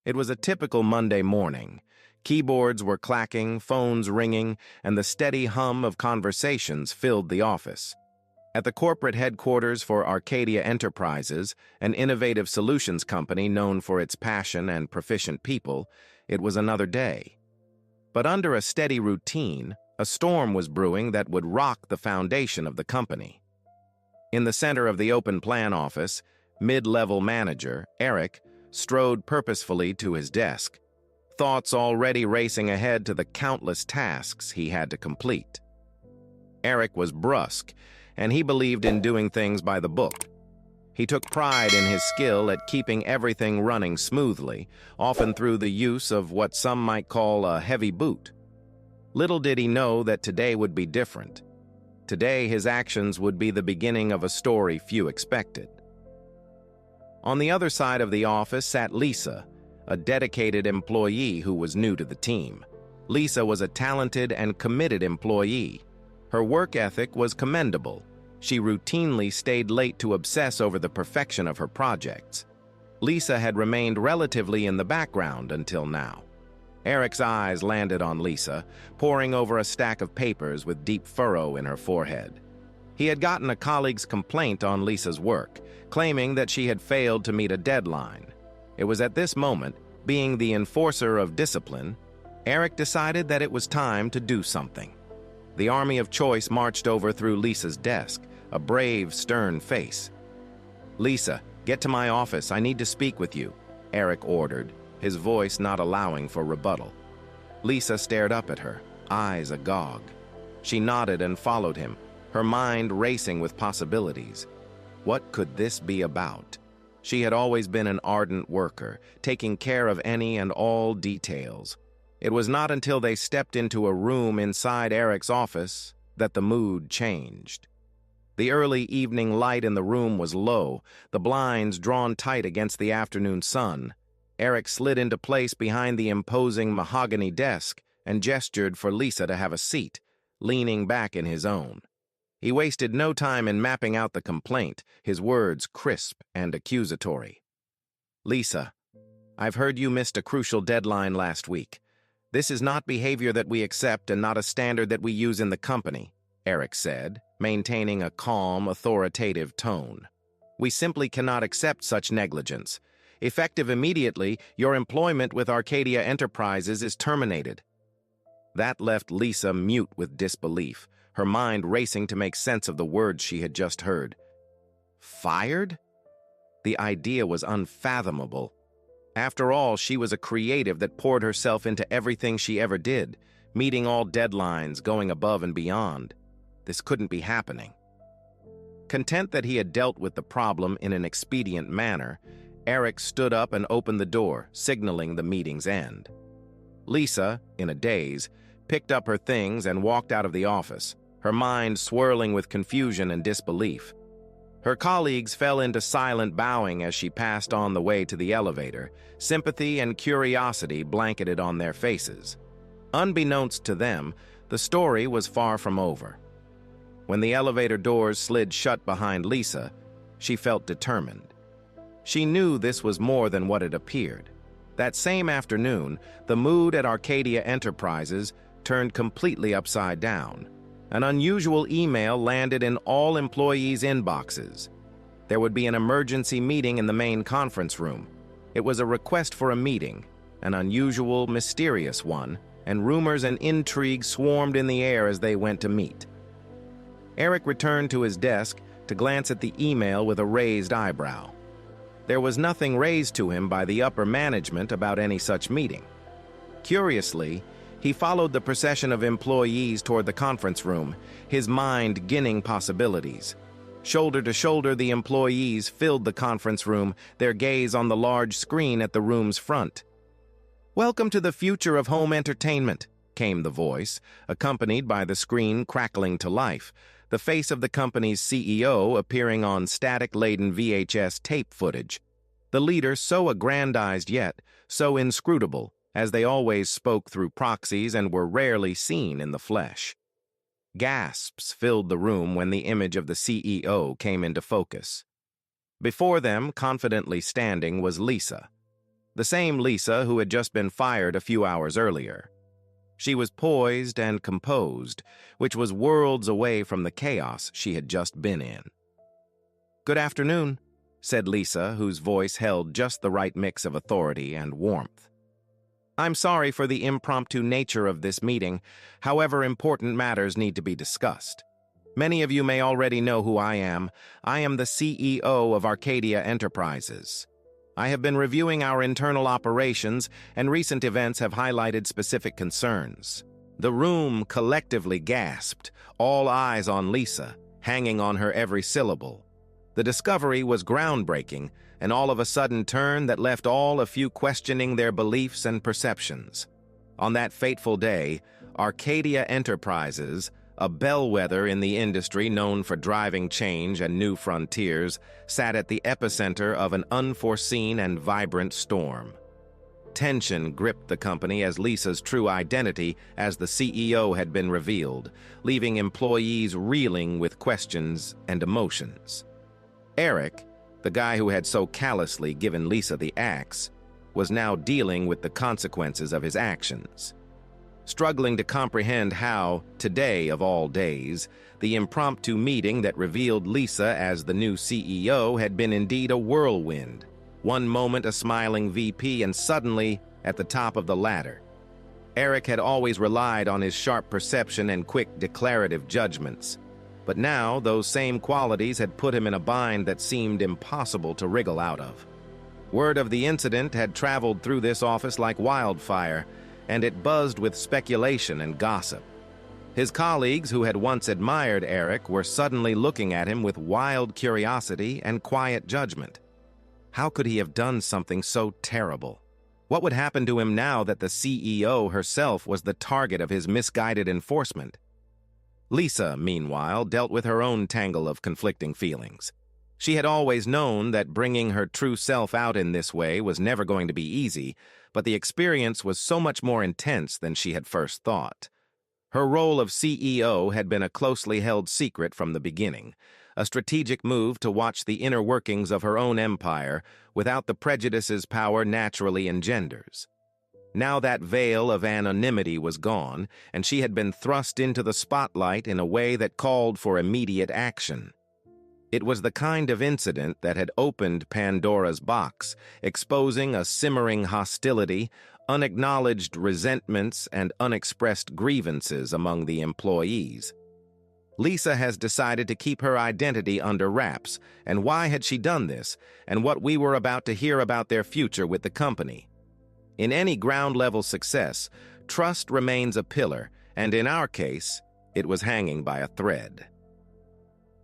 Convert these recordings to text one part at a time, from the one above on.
It was a typical Monday morning. Keyboards were clacking, phones ringing, and the steady hum of conversations filled the office. At the corporate headquarters for Arcadia Enterprises, an innovative solutions company known for its passion and proficient people, it was another day. But under a steady routine, a storm was brewing that would rock the foundation of the company. In the center of the open plan office, mid-level manager, Eric, strode purposefully to his desk, thoughts already racing ahead to the countless tasks he had to complete. Eric was brusque, and he believed in doing things by the book. He took pride in his skill at keeping everything running smoothly, often through the use of what some might call a heavy boot. Little did he know that today would be different. Today, his actions would be the beginning of a story few expected. On the other side of the office sat Lisa, a dedicated employee who was new to the team. Lisa was a talented and committed employee. Her work ethic was commendable. She routinely stayed late to obsess over the perfection of her projects. Lisa had remained relatively in the background until now. Eric's eyes landed on Lisa, poring over a stack of papers with deep furrow in her forehead. He had gotten a colleague's complaint on Lisa's work, claiming that she had failed to meet a deadline. It was at this moment, being the enforcer of discipline, Eric decided that it was time to do something. The army of choice marched over through Lisa's desk, a brave, stern face. "Lisa, get to my office. I need to speak with you," Eric ordered, his voice not allowing for rebuttal. Lisa stared up at her, eyes agog. She nodded and followed him, her mind racing with possibilities. What could this be about? She had always been an ardent worker, taking care of any and all details. It was not until they stepped into a room inside Eric's office that the mood changed. The early evening light in the room was low, the blinds drawn tight against the afternoon sun. Eric slid into place behind the imposing mahogany desk and gestured for Lisa to have a seat, leaning back in his own. He wasted no time in mapping out the complaint, his words crisp and accusatory. "Lisa, I've heard you missed a crucial deadline last week. This is not behavior that we accept and not a standard that we use in the company," Eric said, maintaining a calm, authoritative tone. "We simply cannot accept such negligence. Effective immediately, your employment with Arcadia Enterprises is terminated." That left Lisa mute with disbelief, her mind racing to make sense of the words she had just heard. Fired? The idea was unfathomable. After all, she was a creative that poured herself into everything she ever did, meeting all deadlines, going above and beyond. This couldn't be happening. Content that he had dealt with the problem in an expedient manner, Eric stood up and opened the door, signaling the meeting's end. Lisa, in a daze, picked up her things and walked out of the office, her mind swirling with confusion and disbelief. Her colleagues fell into silent bowing as she passed on the way to the elevator, sympathy and curiosity blanketed on their faces. Unbeknownst to them, the story was far from over. When the elevator doors slid shut behind Lisa, she felt determined. She knew this was more than what it appeared. That same afternoon, the mood at Arcadia Enterprises turned completely upside down. An unusual email landed in all employees' inboxes. There would be an emergency meeting in the main conference room. It was a request for a meeting, an unusual, mysterious one, and rumors and intrigue swarmed in the air as they went to meet. Eric returned to his desk to glance at the email with a raised eyebrow. There was nothing raised to him by the upper management about any such meeting. Curiously, he followed the procession of employees toward the conference room, his mind ginning possibilities. Shoulder to shoulder, the employees filled the conference room, their gaze on the large screen at the room's front. "Welcome to the future of home entertainment," came the voice, accompanied by the screen crackling to life, the face of the company's CEO appearing on static-laden VHS tape footage. The leader so aggrandized yet, so inscrutable, as they always spoke through proxies and were rarely seen in the flesh. Gasps filled the room when the image of the CEO came into focus. Before them, confidently standing, was Lisa. The same Lisa who had just been fired a few hours earlier. She was poised and composed, which was worlds away from the chaos she had just been in. "Good afternoon," said Lisa, whose voice held just the right mix of authority and warmth. "I'm sorry for the impromptu nature of this meeting. However, important matters need to be discussed. Many of you may already know who I am. I am the CEO of Arcadia Enterprises. I have been reviewing our internal operations, and recent events have highlighted specific concerns." The room collectively gasped, all eyes on Lisa, hanging on her every syllable. The discovery was groundbreaking, and all of a sudden turn that left all a few questioning their beliefs and perceptions. On that fateful day, Arcadia Enterprises, a bellwether in the industry known for driving change and new frontiers, sat at the epicenter of an unforeseen and vibrant storm. Tension gripped the company as Lisa's true identity as the CEO had been revealed, leaving employees reeling with questions and emotions. Eric, the guy who had so callously given Lisa the axe, was now dealing with the consequences of his actions. Struggling to comprehend how, today of all days, the impromptu meeting that revealed Lisa as the new CEO had been indeed a whirlwind. One moment a smiling VP and suddenly at the top of the ladder. Eric had always relied on his sharp perception and quick declarative judgments. But now those same qualities had put him in a bind that seemed impossible to wriggle out of. Word of the incident had traveled through this office like wildfire, and it buzzed with speculation and gossip. His colleagues who had once admired Eric were suddenly looking at him with wild curiosity and quiet judgment. How could he have done something so terrible? What would happen to him now that the CEO herself was the target of his misguided enforcement? Lisa, meanwhile, dealt with her own tangle of conflicting feelings. She had always known that bringing her true self out in this way was never going to be easy, but the experience was so much more intense than she had first thought. Her role of CEO had been a closely held secret from the beginning, a strategic move to watch the inner workings of her own empire without the prejudices power naturally engenders. Now that veil of anonymity was gone, and she had been thrust into the spotlight in a way that called for immediate action. It was the kind of incident that had opened Pandora's box, exposing a simmering hostility, unacknowledged resentments, and unexpressed grievances among the employees. Lisa has decided to keep her identity under wraps, and why had she done this, and what we were about to hear about their future with the company. In any ground-level success, trust remains a pillar, and in our case, it was hanging by a thread.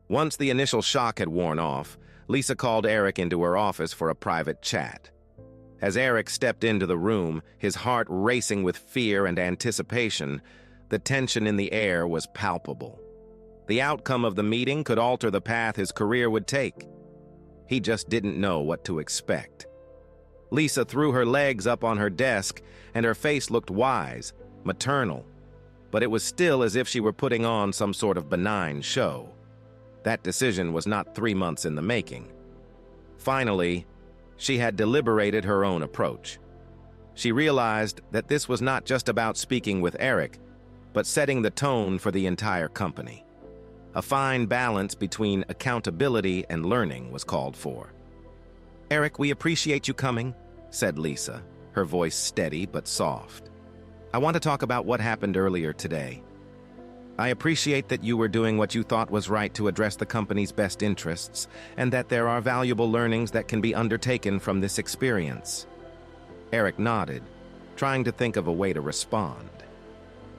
Once the initial shock had worn off, Lisa called Eric into her office for a private chat. As Eric stepped into the room, his heart racing with fear and anticipation, the tension in the air was palpable. The outcome of the meeting could alter the path his career would take. He just didn't know what to expect. Lisa threw her legs up on her desk, and her face looked wise, maternal, but it was still as if she were putting on some sort of benign show. That decision was not 3 months in the making. Finally, she had deliberated her own approach. She realized that this was not just about speaking with Eric, but setting the tone for the entire company. A fine balance between accountability and learning was called for. "Eric, we appreciate you coming," said Lisa, her voice steady but soft. "I want to talk about what happened earlier today. I appreciate that you were doing what you thought was right to address the company's best interests, and that there are valuable learnings that can be undertaken from this experience." Eric nodded, trying to think of a way to respond.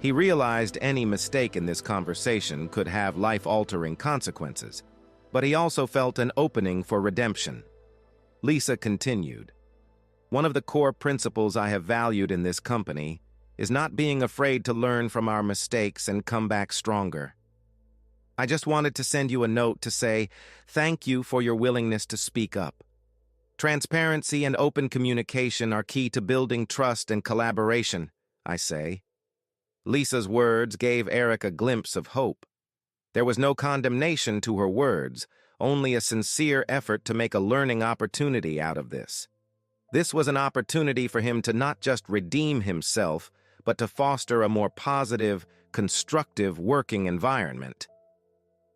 He realized any mistake in this conversation could have life-altering consequences, but he also felt an opening for redemption. Lisa continued, "One of the core principles I have valued in this company is not being afraid to learn from our mistakes and come back stronger. I just wanted to send you a note to say thank you for your willingness to speak up. Transparency and open communication are key to building trust and collaboration, I say." Lisa's words gave Eric a glimpse of hope. There was no condemnation to her words, only a sincere effort to make a learning opportunity out of this. This was an opportunity for him to not just redeem himself, but to foster a more positive, constructive working environment.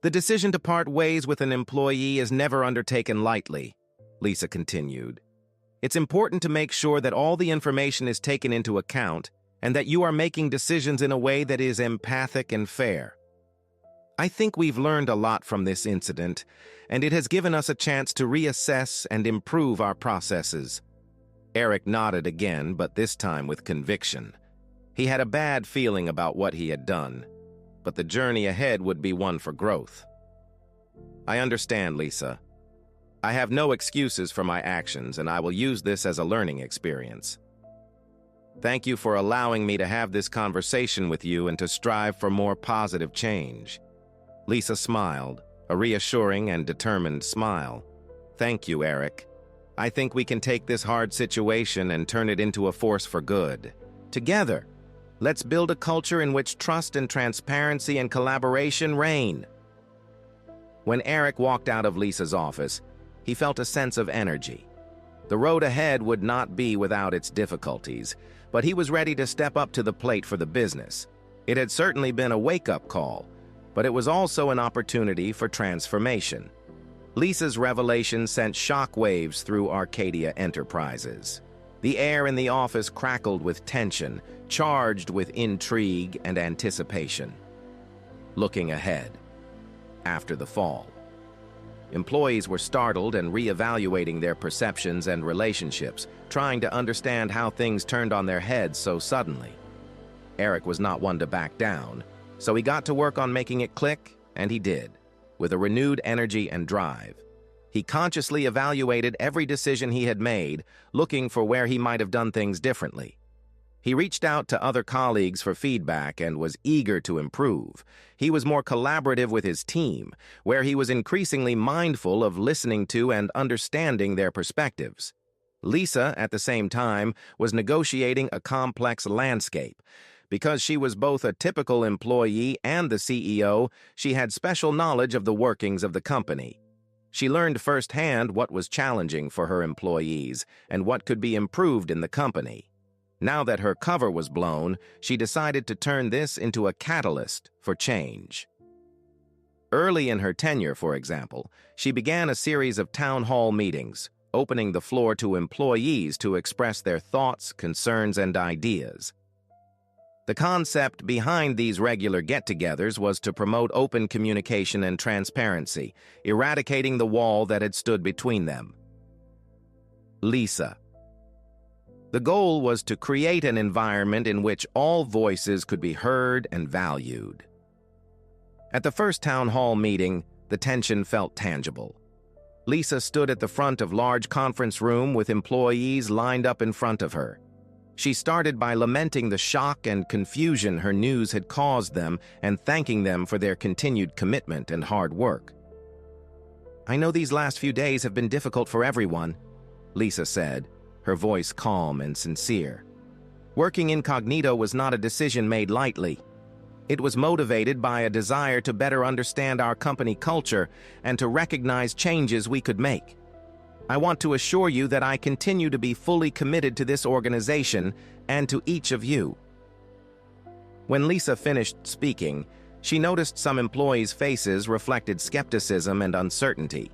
The decision to part ways with an employee is never undertaken lightly, Lisa continued. It's important to make sure that all the information is taken into account and that you are making decisions in a way that is empathic and fair. I think we've learned a lot from this incident, and it has given us a chance to reassess and improve our processes. Eric nodded again, but this time with conviction. He had a bad feeling about what he had done, but the journey ahead would be one for growth. I understand, Lisa. I have no excuses for my actions, and I will use this as a learning experience. Thank you for allowing me to have this conversation with you and to strive for more positive change. Lisa smiled, a reassuring and determined smile. Thank you, Eric. I think we can take this hard situation and turn it into a force for good. Together, let's build a culture in which trust and transparency and collaboration reign. When Eric walked out of Lisa's office, he felt a sense of energy. The road ahead would not be without its difficulties, but he was ready to step up to the plate for the business. It had certainly been a wake-up call, but it was also an opportunity for transformation. Lisa's revelation sent shockwaves through Arcadia Enterprises. The air in the office crackled with tension, charged with intrigue and anticipation. Looking ahead, after the fall, employees were startled and reevaluating their perceptions and relationships, trying to understand how things turned on their heads so suddenly. Eric was not one to back down, so he got to work on making it click, and he did, with a renewed energy and drive. He consciously evaluated every decision he had made, looking for where he might have done things differently. He reached out to other colleagues for feedback and was eager to improve. He was more collaborative with his team, where he was increasingly mindful of listening to and understanding their perspectives. Lisa, at the same time, was negotiating a complex landscape. Because she was both a typical employee and the CEO, she had special knowledge of the workings of the company. She learned firsthand what was challenging for her employees and what could be improved in the company. Now that her cover was blown, she decided to turn this into a catalyst for change. Early in her tenure, for example, she began a series of town hall meetings, opening the floor to employees to express their thoughts, concerns, and ideas. The concept behind these regular get-togethers was to promote open communication and transparency, eradicating the wall that had stood between them. Lisa. The goal was to create an environment in which all voices could be heard and valued. At the first town hall meeting, the tension felt tangible. Lisa stood at the front of a large conference room with employees lined up in front of her. She started by lamenting the shock and confusion her news had caused them and thanking them for their continued commitment and hard work. "I know these last few days have been difficult for everyone," Lisa said, her voice calm and sincere. Working incognito was not a decision made lightly. It was motivated by a desire to better understand our company culture and to recognize changes we could make. "I want to assure you that I continue to be fully committed to this organization and to each of you." When Lisa finished speaking, she noticed some employees' faces reflected skepticism and uncertainty.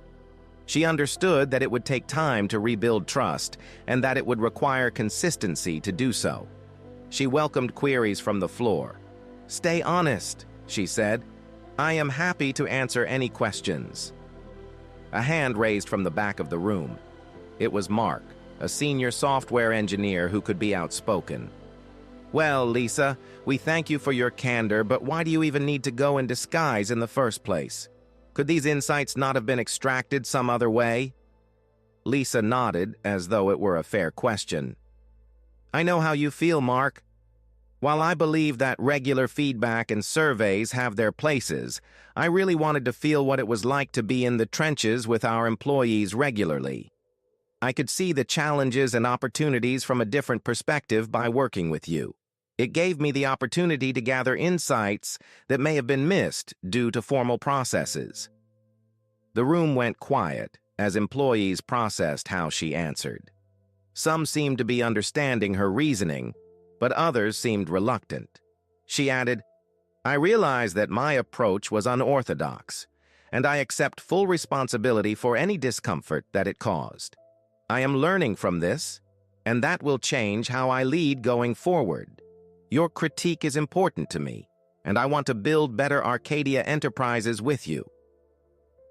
She understood that it would take time to rebuild trust and that it would require consistency to do so. She welcomed queries from the floor. "Stay honest," she said. "I am happy to answer any questions." A hand raised from the back of the room. It was Mark, a senior software engineer who could be outspoken. "Well, Lisa, we thank you for your candor, but why do you even need to go in disguise in the first place? Could these insights not have been extracted some other way?" Lisa nodded, as though it were a fair question. "I know how you feel, Mark. While I believe that regular feedback and surveys have their places, I really wanted to feel what it was like to be in the trenches with our employees regularly. I could see the challenges and opportunities from a different perspective by working with you. It gave me the opportunity to gather insights that may have been missed due to formal processes." The room went quiet as employees processed how she answered. Some seemed to be understanding her reasoning, but others seemed reluctant. She added, "I realize that my approach was unorthodox, and I accept full responsibility for any discomfort that it caused. I am learning from this, and that will change how I lead going forward. Your critique is important to me, and I want to build better Arcadia enterprises with you."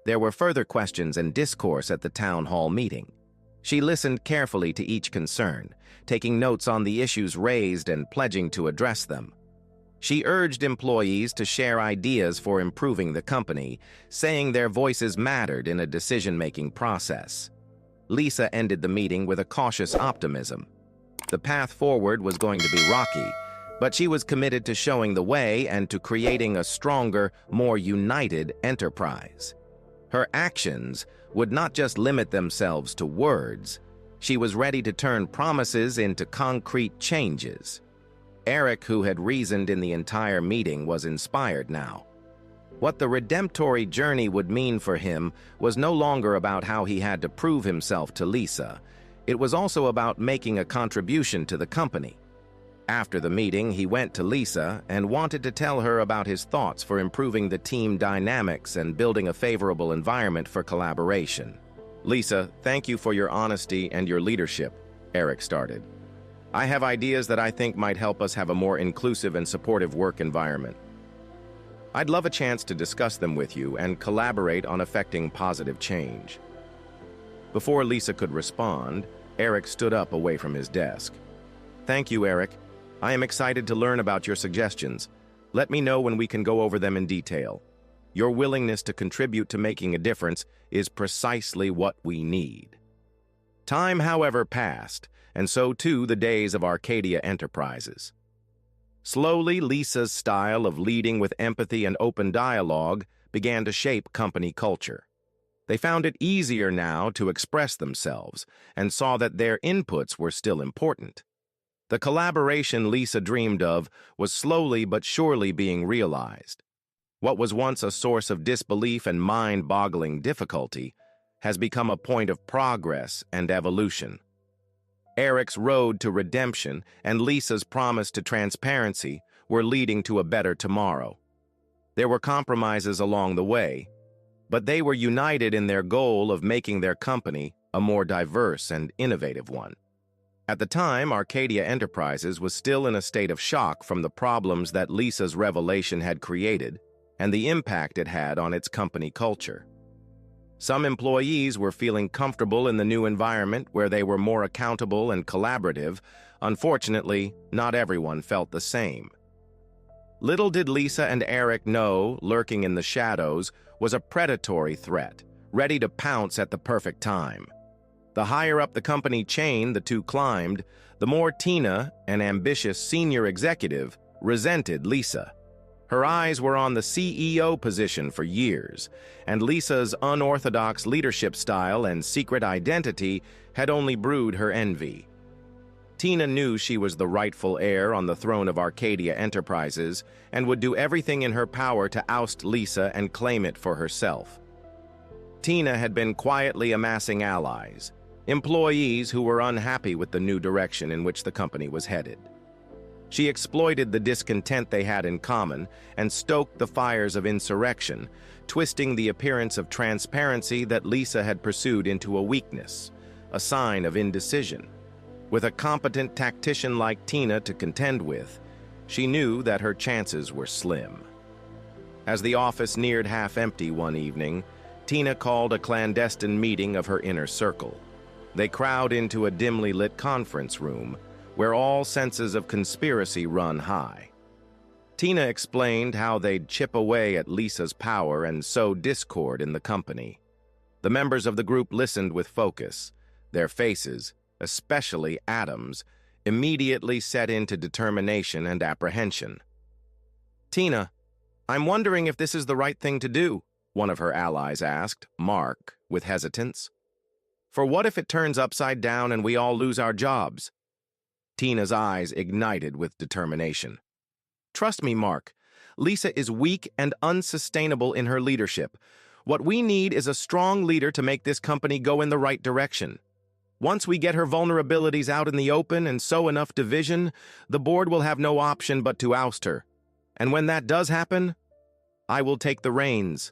There were further questions and discourse at the town hall meeting. She listened carefully to each concern, taking notes on the issues raised and pledging to address them. She urged employees to share ideas for improving the company, saying their voices mattered in a decision-making process. Lisa ended the meeting with a cautious optimism. The path forward was going to be rocky, but she was committed to showing the way and to creating a stronger, more united enterprise. Her actions would not just limit themselves to words. She was ready to turn promises into concrete changes. Eric, who had reasoned in the entire meeting, was inspired now. What the redemptory journey would mean for him was no longer about how he had to prove himself to Lisa. It was also about making a contribution to the company. After the meeting, he went to Lisa and wanted to tell her about his thoughts for improving the team dynamics and building a favorable environment for collaboration. "Lisa, thank you for your honesty and your leadership," Eric started. "I have ideas that I think might help us have a more inclusive and supportive work environment. I'd love a chance to discuss them with you and collaborate on effecting positive change." Before Lisa could respond, Eric stood up away from his desk. "Thank you, Eric. I am excited to learn about your suggestions. Let me know when we can go over them in detail. Your willingness to contribute to making a difference is precisely what we need." Time, however, passed, and so too the days of Arcadia Enterprises. Slowly, Lisa's style of leading with empathy and open dialogue began to shape company culture. They found it easier now to express themselves and saw that their inputs were still important. The collaboration Lisa dreamed of was slowly but surely being realized. What was once a source of disbelief and mind-boggling difficulty has become a point of progress and evolution. Eric's road to redemption and Lisa's promise to transparency were leading to a better tomorrow. There were compromises along the way, but they were united in their goal of making their company a more diverse and innovative one. At the time, Arcadia Enterprises was still in a state of shock from the problems that Lisa's revelation had created and the impact it had on its company culture. Some employees were feeling comfortable in the new environment where they were more accountable and collaborative. Unfortunately, not everyone felt the same. Little did Lisa and Eric know, lurking in the shadows was a predatory threat, ready to pounce at the perfect time. The higher up the company chain the two climbed, the more Tina, an ambitious senior executive, resented Lisa. Her eyes were on the CEO position for years, and Lisa's unorthodox leadership style and secret identity had only brewed her envy. Tina knew she was the rightful heir on the throne of Arcadia Enterprises and would do everything in her power to oust Lisa and claim it for herself. Tina had been quietly amassing allies, employees who were unhappy with the new direction in which the company was headed. She exploited the discontent they had in common and stoked the fires of insurrection, twisting the appearance of transparency that Lisa had pursued into a weakness, a sign of indecision. With a competent tactician like Tina to contend with, she knew that her chances were slim. As the office neared half-empty one evening, Tina called a clandestine meeting of her inner circle. They crowd into a dimly lit conference room, where all senses of conspiracy run high. Tina explained how they'd chip away at Lisa's power and sow discord in the company. The members of the group listened with focus. Their faces, especially Adam's, immediately set into determination and apprehension. "Tina, I'm wondering if this is the right thing to do," one of her allies asked, Mark, with hesitance. "For what if it turns upside down and we all lose our jobs?" Tina's eyes ignited with determination. "Trust me, Mark. Lisa is weak and unsustainable in her leadership. What we need is a strong leader to make this company go in the right direction." Once we get her vulnerabilities out in the open and sow enough division, the board will have no option but to oust her. And when that does happen, I will take the reins."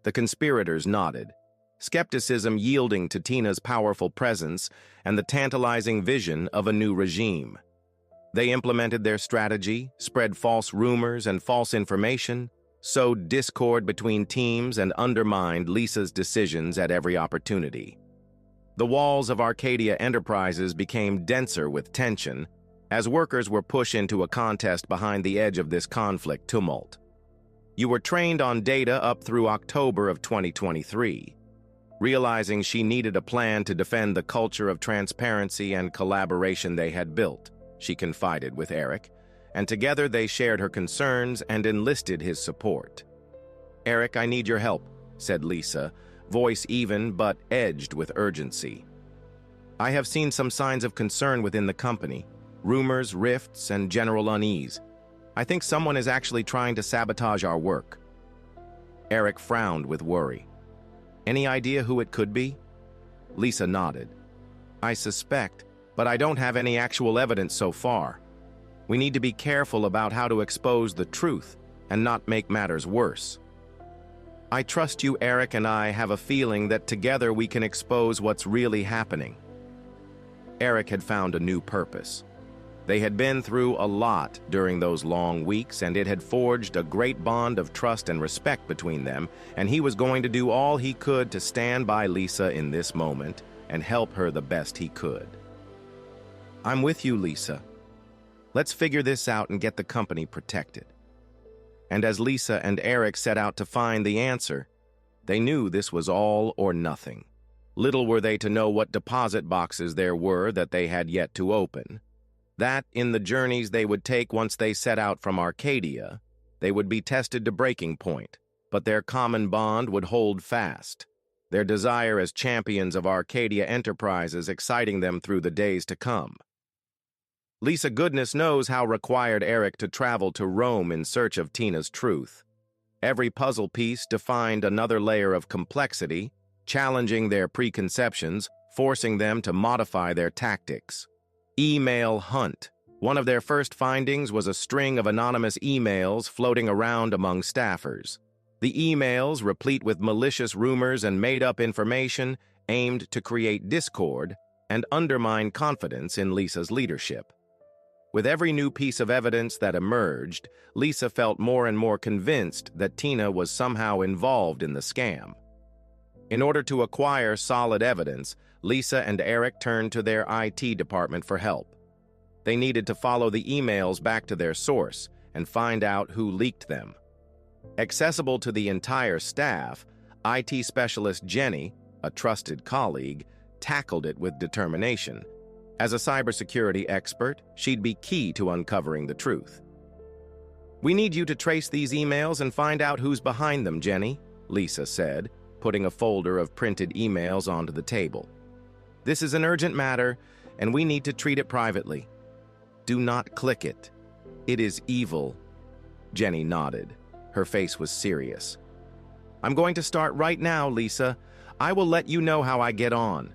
The conspirators nodded, skepticism yielding to Tina's powerful presence and the tantalizing vision of a new regime. They implemented their strategy, spread false rumors and false information, sowed discord between teams, and undermined Lisa's decisions at every opportunity. The walls of Arcadia Enterprises became denser with tension as workers were pushed into a contest behind the edge of this conflict tumult. You were trained on data up through October of 2023. Realizing she needed a plan to defend the culture of transparency and collaboration they had built, she confided with Eric, and together they shared her concerns and enlisted his support. "Eric, I need your help," said Lisa, voice even but edged with urgency. "I have seen some signs of concern within the company, rumors, rifts, and general unease. I think someone is actually trying to sabotage our work." Eric frowned with worry. "Any idea who it could be?" Lisa nodded. "I suspect, but I don't have any actual evidence so far. We need to be careful about how to expose the truth and not make matters worse. I trust you, Eric, and I have a feeling that together we can expose what's really happening." Eric had found a new purpose. They had been through a lot during those long weeks, and it had forged a great bond of trust and respect between them, and he was going to do all he could to stand by Lisa in this moment and help her the best he could. "I'm with you, Lisa. Let's figure this out and get the company protected." And as Lisa and Eric set out to find the answer, they knew this was all or nothing. Little were they to know what deposit boxes there were that they had yet to open. That, in the journeys they would take once they set out from Arcadia, they would be tested to breaking point, but their common bond would hold fast, their desire as champions of Arcadia Enterprises exciting them through the days to come. Lisa goodness knows how required Eric to travel to Rome in search of Tina's truth. Every puzzle piece defined another layer of complexity, challenging their preconceptions, forcing them to modify their tactics. Email hunt. One of their first findings was a string of anonymous emails floating around among staffers. The emails, replete with malicious rumors and made-up information, aimed to create discord and undermine confidence in Lisa's leadership. With every new piece of evidence that emerged, Lisa felt more and more convinced that Tina was somehow involved in the scam. In order to acquire solid evidence, Lisa and Eric turned to their IT department for help. They needed to follow the emails back to their source and find out who leaked them. Accessible to the entire staff, IT specialist Jenny, a trusted colleague, tackled it with determination. As a cybersecurity expert, she'd be key to uncovering the truth. "We need you to trace these emails and find out who's behind them, Jenny," Lisa said, putting a folder of printed emails onto the table. "This is an urgent matter, and we need to treat it privately. Do not click it. It is evil." Jenny nodded. Her face was serious. "I'm going to start right now, Lisa. I will let you know how I get on."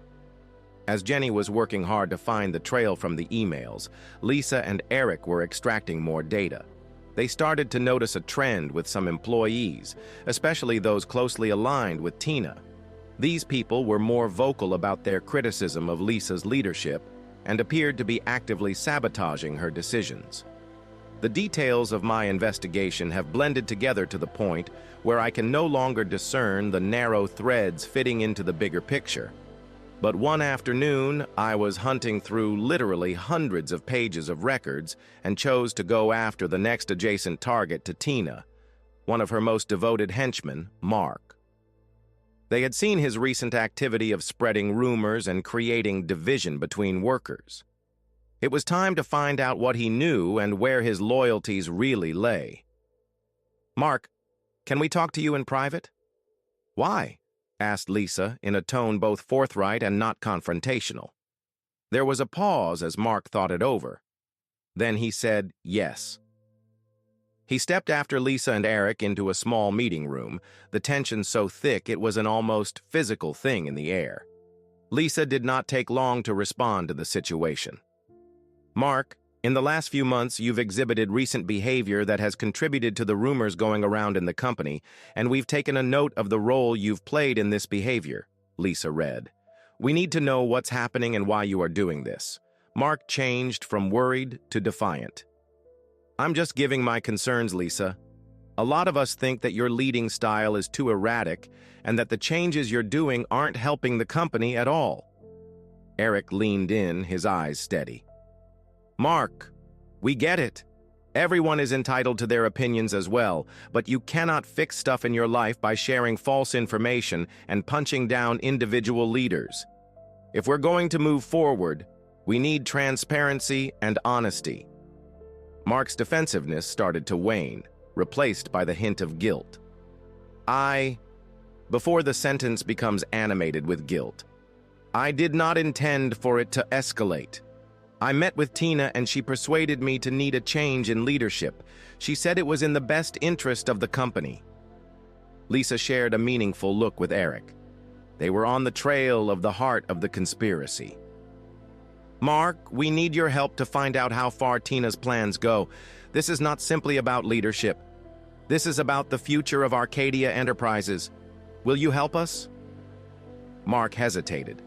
As Jenny was working hard to find the trail from the emails, Lisa and Eric were extracting more data. They started to notice a trend with some employees, especially those closely aligned with Tina. These people were more vocal about their criticism of Lisa's leadership and appeared to be actively sabotaging her decisions. The details of my investigation have blended together to the point where I can no longer discern the narrow threads fitting into the bigger picture. But one afternoon, I was hunting through literally hundreds of pages of records and chose to go after the next adjacent target to Tina, one of her most devoted henchmen, Mark. They had seen his recent activity of spreading rumors and creating division between workers. It was time to find out what he knew and where his loyalties really lay. "Mark, can we talk to you in private?" "Why?" asked Lisa in a tone both forthright and not confrontational. There was a pause as Mark thought it over. Then he said yes. He stepped after Lisa and Eric into a small meeting room, the tension so thick it was an almost physical thing in the air. Lisa did not take long to respond to the situation. Mark, in the last few months, you've exhibited recent behavior that has contributed to the rumors going around in the company, and we've taken a note of the role you've played in this behavior, Lisa read. We need to know what's happening and why you are doing this. Mark changed from worried to defiant. I'm just giving my concerns, Lisa. A lot of us think that your leading style is too erratic and that the changes you're doing aren't helping the company at all. Eric leaned in, his eyes steady. Mark, we get it. Everyone is entitled to their opinions as well, but you cannot fix stuff in your life by sharing false information and punching down individual leaders. If we're going to move forward, we need transparency and honesty. Mark's defensiveness started to wane, replaced by the hint of guilt. Before the sentence becomes animated with guilt, I did not intend for it to escalate. I met with Tina and she persuaded me to need a change in leadership. She said it was in the best interest of the company. Lisa shared a meaningful look with Eric. They were on the trail of the heart of the conspiracy. Mark, we need your help to find out how far Tina's plans go. This is not simply about leadership. This is about the future of Arcadia Enterprises. Will you help us? Mark hesitated,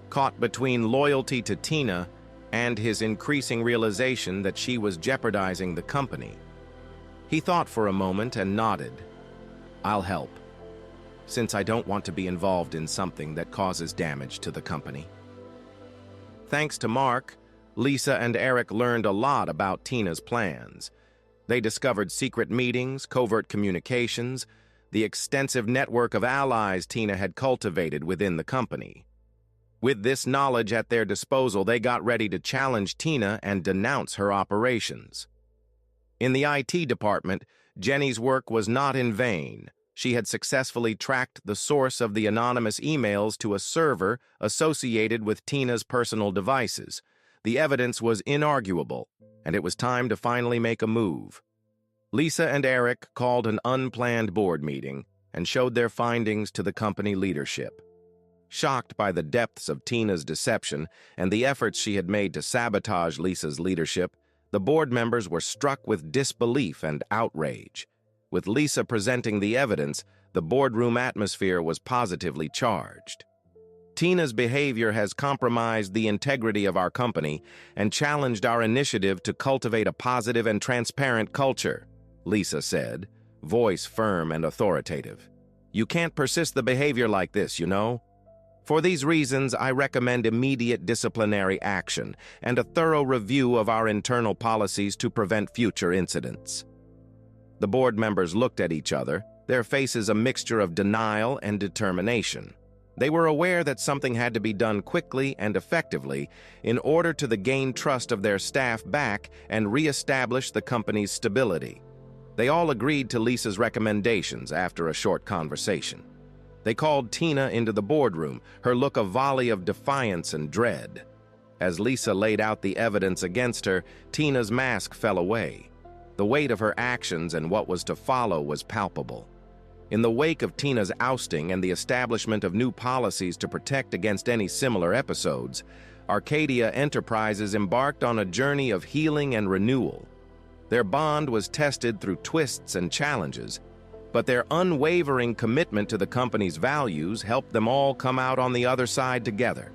caught between loyalty to Tina and his increasing realization that she was jeopardizing the company. He thought for a moment and nodded. I'll help, since I don't want to be involved in something that causes damage to the company. Thanks to Mark, Lisa and Eric learned a lot about Tina's plans. They discovered secret meetings, covert communications, the extensive network of allies Tina had cultivated within the company. With this knowledge at their disposal, they got ready to challenge Tina and denounce her operations. In the IT department, Jenny's work was not in vain. She had successfully tracked the source of the anonymous emails to a server associated with Tina's personal devices. The evidence was inarguable, and it was time to finally make a move. Lisa and Eric called an unplanned board meeting and showed their findings to the company leadership. Shocked by the depths of Tina's deception and the efforts she had made to sabotage Lisa's leadership, the board members were struck with disbelief and outrage. With Lisa presenting the evidence, the boardroom atmosphere was positively charged. Tina's behavior has compromised the integrity of our company and challenged our initiative to cultivate a positive and transparent culture, Lisa said, voice firm and authoritative. You can't persist the behavior like this, you know? For these reasons, I recommend immediate disciplinary action and a thorough review of our internal policies to prevent future incidents. The board members looked at each other, their faces a mixture of denial and determination. They were aware that something had to be done quickly and effectively in order to gain trust of their staff back and re-establish the company's stability. They all agreed to Lisa's recommendations after a short conversation. They called Tina into the boardroom, her look a volley of defiance and dread. As Lisa laid out the evidence against her, Tina's mask fell away. The weight of her actions and what was to follow was palpable. In the wake of Tina's ousting and the establishment of new policies to protect against any similar episodes, Arcadia Enterprises embarked on a journey of healing and renewal. Their bond was tested through twists and challenges, but their unwavering commitment to the company's values helped them all come out on the other side together.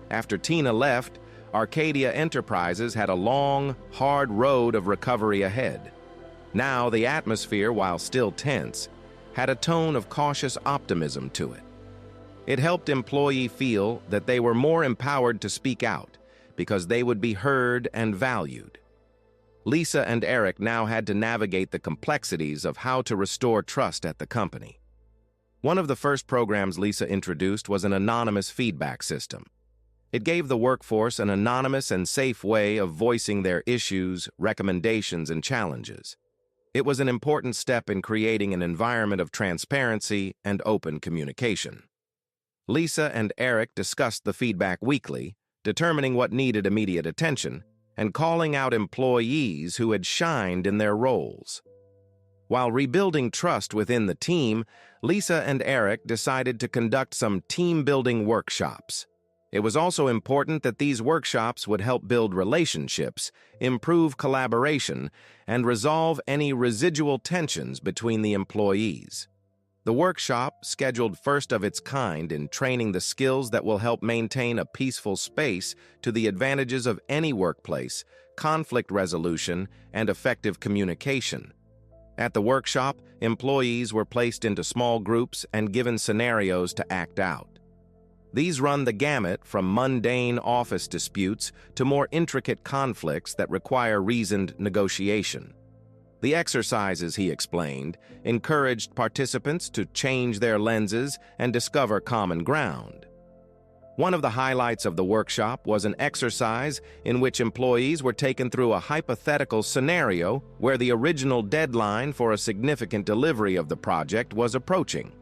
After Tina left, Arcadia Enterprises had a long, hard road of recovery ahead. Now the atmosphere, while still tense, had a tone of cautious optimism to it. It helped employees feel that they were more empowered to speak out because they would be heard and valued. Lisa and Eric now had to navigate the complexities of how to restore trust at the company. One of the first programs Lisa introduced was an anonymous feedback system. It gave the workforce an anonymous and safe way of voicing their issues, recommendations, and challenges. It was an important step in creating an environment of transparency and open communication. Lisa and Eric discussed the feedback weekly, determining what needed immediate attention, and calling out employees who had shined in their roles. While rebuilding trust within the team, Lisa and Eric decided to conduct some team-building workshops. It was also important that these workshops would help build relationships, improve collaboration, and resolve any residual tensions between the employees. The workshop, scheduled first of its kind in training the skills that will help maintain a peaceful space to the advantages of any workplace, conflict resolution, and effective communication. At the workshop, employees were placed into small groups and given scenarios to act out. These run the gamut from mundane office disputes to more intricate conflicts that require reasoned negotiation. The exercises, he explained, encouraged participants to change their lenses and discover common ground. One of the highlights of the workshop was an exercise in which employees were taken through a hypothetical scenario where the original deadline for a significant delivery of the project was approaching.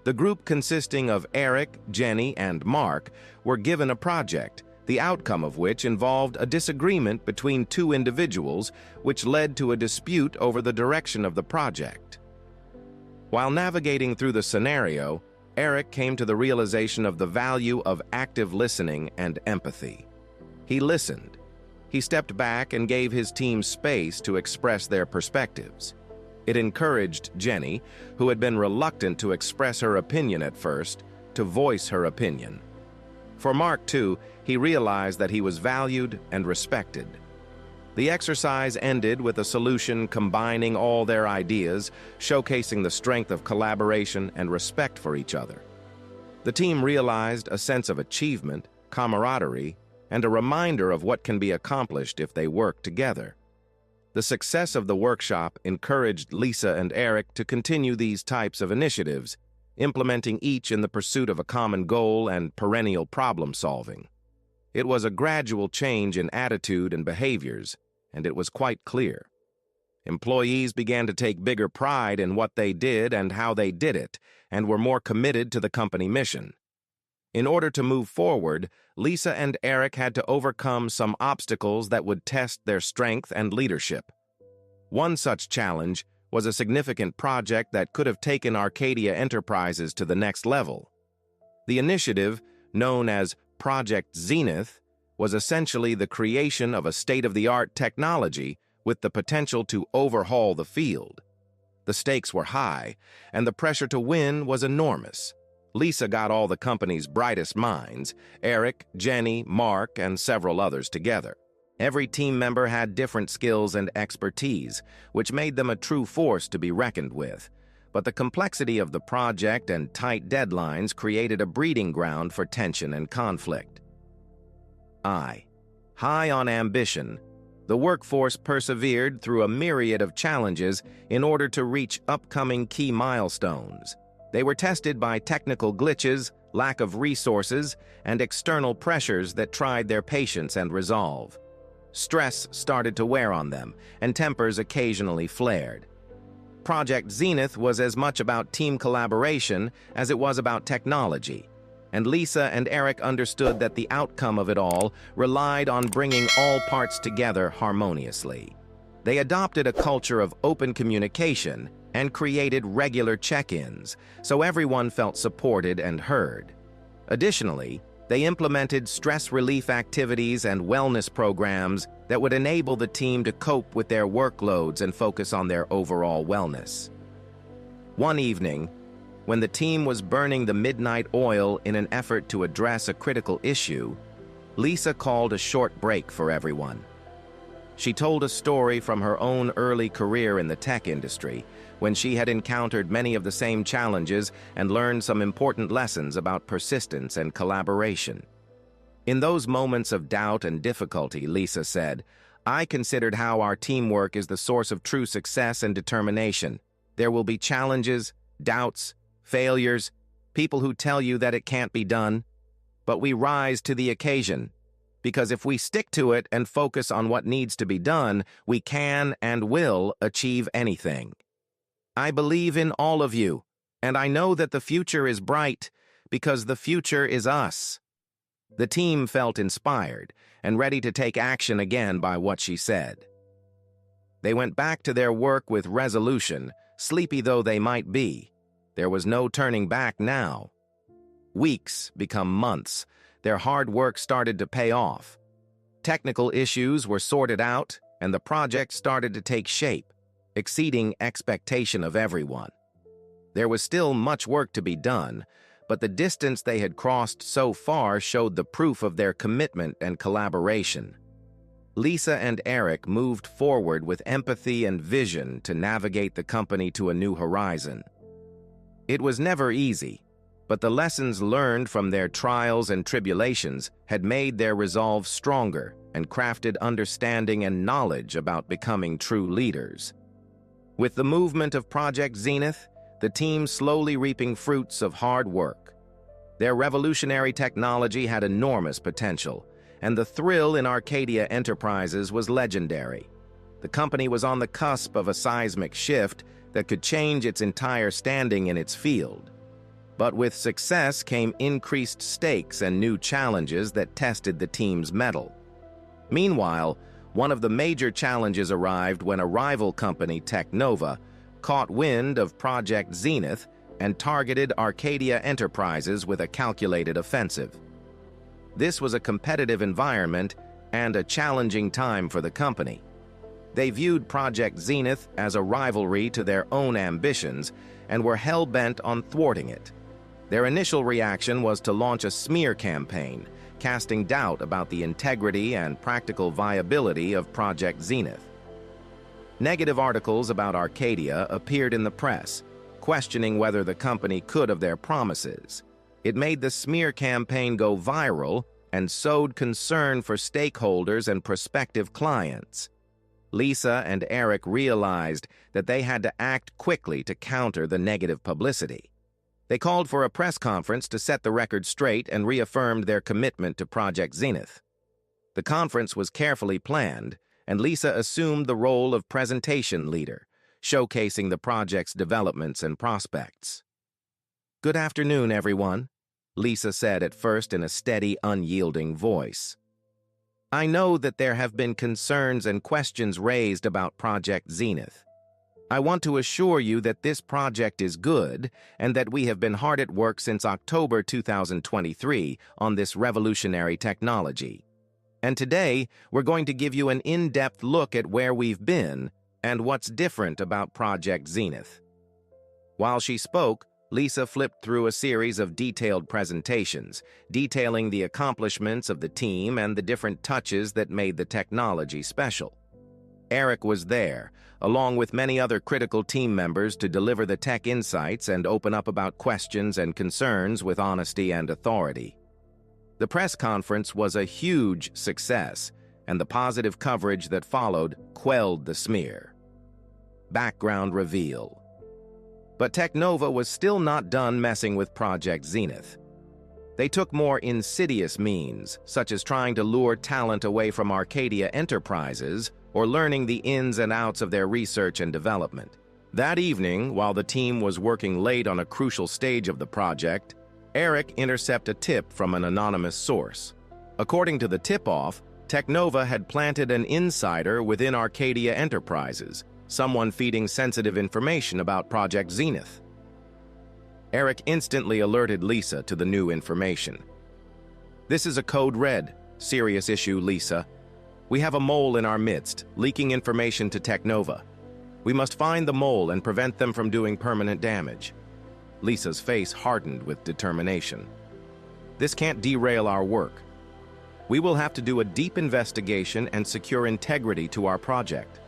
The group, consisting of Eric, Jenny, and Mark, were given a project, the outcome of which involved a disagreement between two individuals, which led to a dispute over the direction of the project. While navigating through the scenario, Eric came to the realization of the value of active listening and empathy. He listened. He stepped back and gave his team space to express their perspectives. It encouraged Jenny, who had been reluctant to express her opinion at first, to voice her opinion. For Mark, too, he realized that he was valued and respected. The exercise ended with a solution combining all their ideas, showcasing the strength of collaboration and respect for each other. The team realized a sense of achievement, camaraderie, and a reminder of what can be accomplished if they work together. The success of the workshop encouraged Lisa and Eric to continue these types of initiatives, implementing each in the pursuit of a common goal and perennial problem-solving. It was a gradual change in attitude and behaviors, and it was quite clear. Employees began to take bigger pride in what they did and how they did it, and were more committed to the company mission. In order to move forward, Lisa and Eric had to overcome some obstacles that would test their strength and leadership. One such challenge was a significant project that could have taken Arcadia Enterprises to the next level. The initiative, known as Project Zenith, was essentially the creation of a state-of-the-art technology with the potential to overhaul the field. The stakes were high, and the pressure to win was enormous. Lisa got all the company's brightest minds, Eric, Jenny, Mark, and several others together. Every team member had different skills and expertise, which made them a true force to be reckoned with. But the complexity of the project and tight deadlines created a breeding ground for tension and conflict. High on ambition, the workforce persevered through a myriad of challenges in order to reach upcoming key milestones. They were tested by technical glitches, lack of resources, and external pressures that tried their patience and resolve. Stress started to wear on them, and tempers occasionally flared. Project Zenith was as much about team collaboration as it was about technology, and Lisa and Eric understood that the outcome of it all relied on bringing all parts together harmoniously. They adopted a culture of open communication and created regular check-ins, so everyone felt supported and heard. Additionally, they implemented stress relief activities and wellness programs that would enable the team to cope with their workloads and focus on their overall wellness. One evening, when the team was burning the midnight oil in an effort to address a critical issue, Lisa called a short break for everyone. She told a story from her own early career in the tech industry, when she had encountered many of the same challenges and learned some important lessons about persistence and collaboration. In those moments of doubt and difficulty, Lisa said, "I considered how our teamwork is the source of true success and determination. There will be challenges, doubts, failures, people who tell you that it can't be done, but we rise to the occasion. Because if we stick to it and focus on what needs to be done, we can and will achieve anything. I believe in all of you, and I know that the future is bright because the future is us." The team felt inspired and ready to take action again by what she said. They went back to their work with resolution, sleepy though they might be. There was no turning back now. Weeks become months, their hard work started to pay off. Technical issues were sorted out, and the project started to take shape, exceeding expectation of everyone. There was still much work to be done, but the distance they had crossed so far showed the proof of their commitment and collaboration. Lisa and Eric moved forward with empathy and vision to navigate the company to a new horizon. It was never easy, but the lessons learned from their trials and tribulations had made their resolve stronger and crafted understanding and knowledge about becoming true leaders. With the movement of Project Zenith, the team slowly reaping fruits of hard work. Their revolutionary technology had enormous potential, and the thrill in Arcadia Enterprises was legendary. The company was on the cusp of a seismic shift that could change its entire standing in its field. But with success came increased stakes and new challenges that tested the team's mettle. Meanwhile, one of the major challenges arrived when a rival company, Technova, caught wind of Project Zenith and targeted Arcadia Enterprises with a calculated offensive. This was a competitive environment and a challenging time for the company. They viewed Project Zenith as a rivalry to their own ambitions and were hell-bent on thwarting it. Their initial reaction was to launch a smear campaign, casting doubt about the integrity and practical viability of Project Zenith. Negative articles about Arcadia appeared in the press, questioning whether the company could of their promises. It made the smear campaign go viral and sowed concern for stakeholders and prospective clients. Lisa and Eric realized that they had to act quickly to counter the negative publicity. They called for a press conference to set the record straight and reaffirmed their commitment to Project Zenith. The conference was carefully planned, and Lisa assumed the role of presentation leader, showcasing the project's developments and prospects. "Good afternoon, everyone," Lisa said at first in a steady, unyielding voice. "I know that there have been concerns and questions raised about Project Zenith. I want to assure you that this project is good and that we have been hard at work since October 2023 on this revolutionary technology. And today, we're going to give you an in-depth look at where we've been and what's different about Project Zenith." While she spoke, Lisa flipped through a series of detailed presentations, detailing the accomplishments of the team and the different touches that made the technology special. Eric was there, along with many other critical team members, to deliver the tech insights and open up about questions and concerns with honesty and authority. The press conference was a huge success, and the positive coverage that followed quelled the smear. Background reveal. But Technova was still not done messing with Project Zenith. They took more insidious means, such as trying to lure talent away from Arcadia Enterprises or learning the ins and outs of their research and development. That evening, while the team was working late on a crucial stage of the project, Eric intercepted a tip from an anonymous source. According to the tip-off, Technova had planted an insider within Arcadia Enterprises, someone feeding sensitive information about Project Zenith. Eric instantly alerted Lisa to the new information. "This is a code red. Serious issue, Lisa. We have a mole in our midst, leaking information to Technova. We must find the mole and prevent them from doing permanent damage." Lisa's face hardened with determination. "This can't derail our work. We will have to do a deep investigation and secure integrity to our project.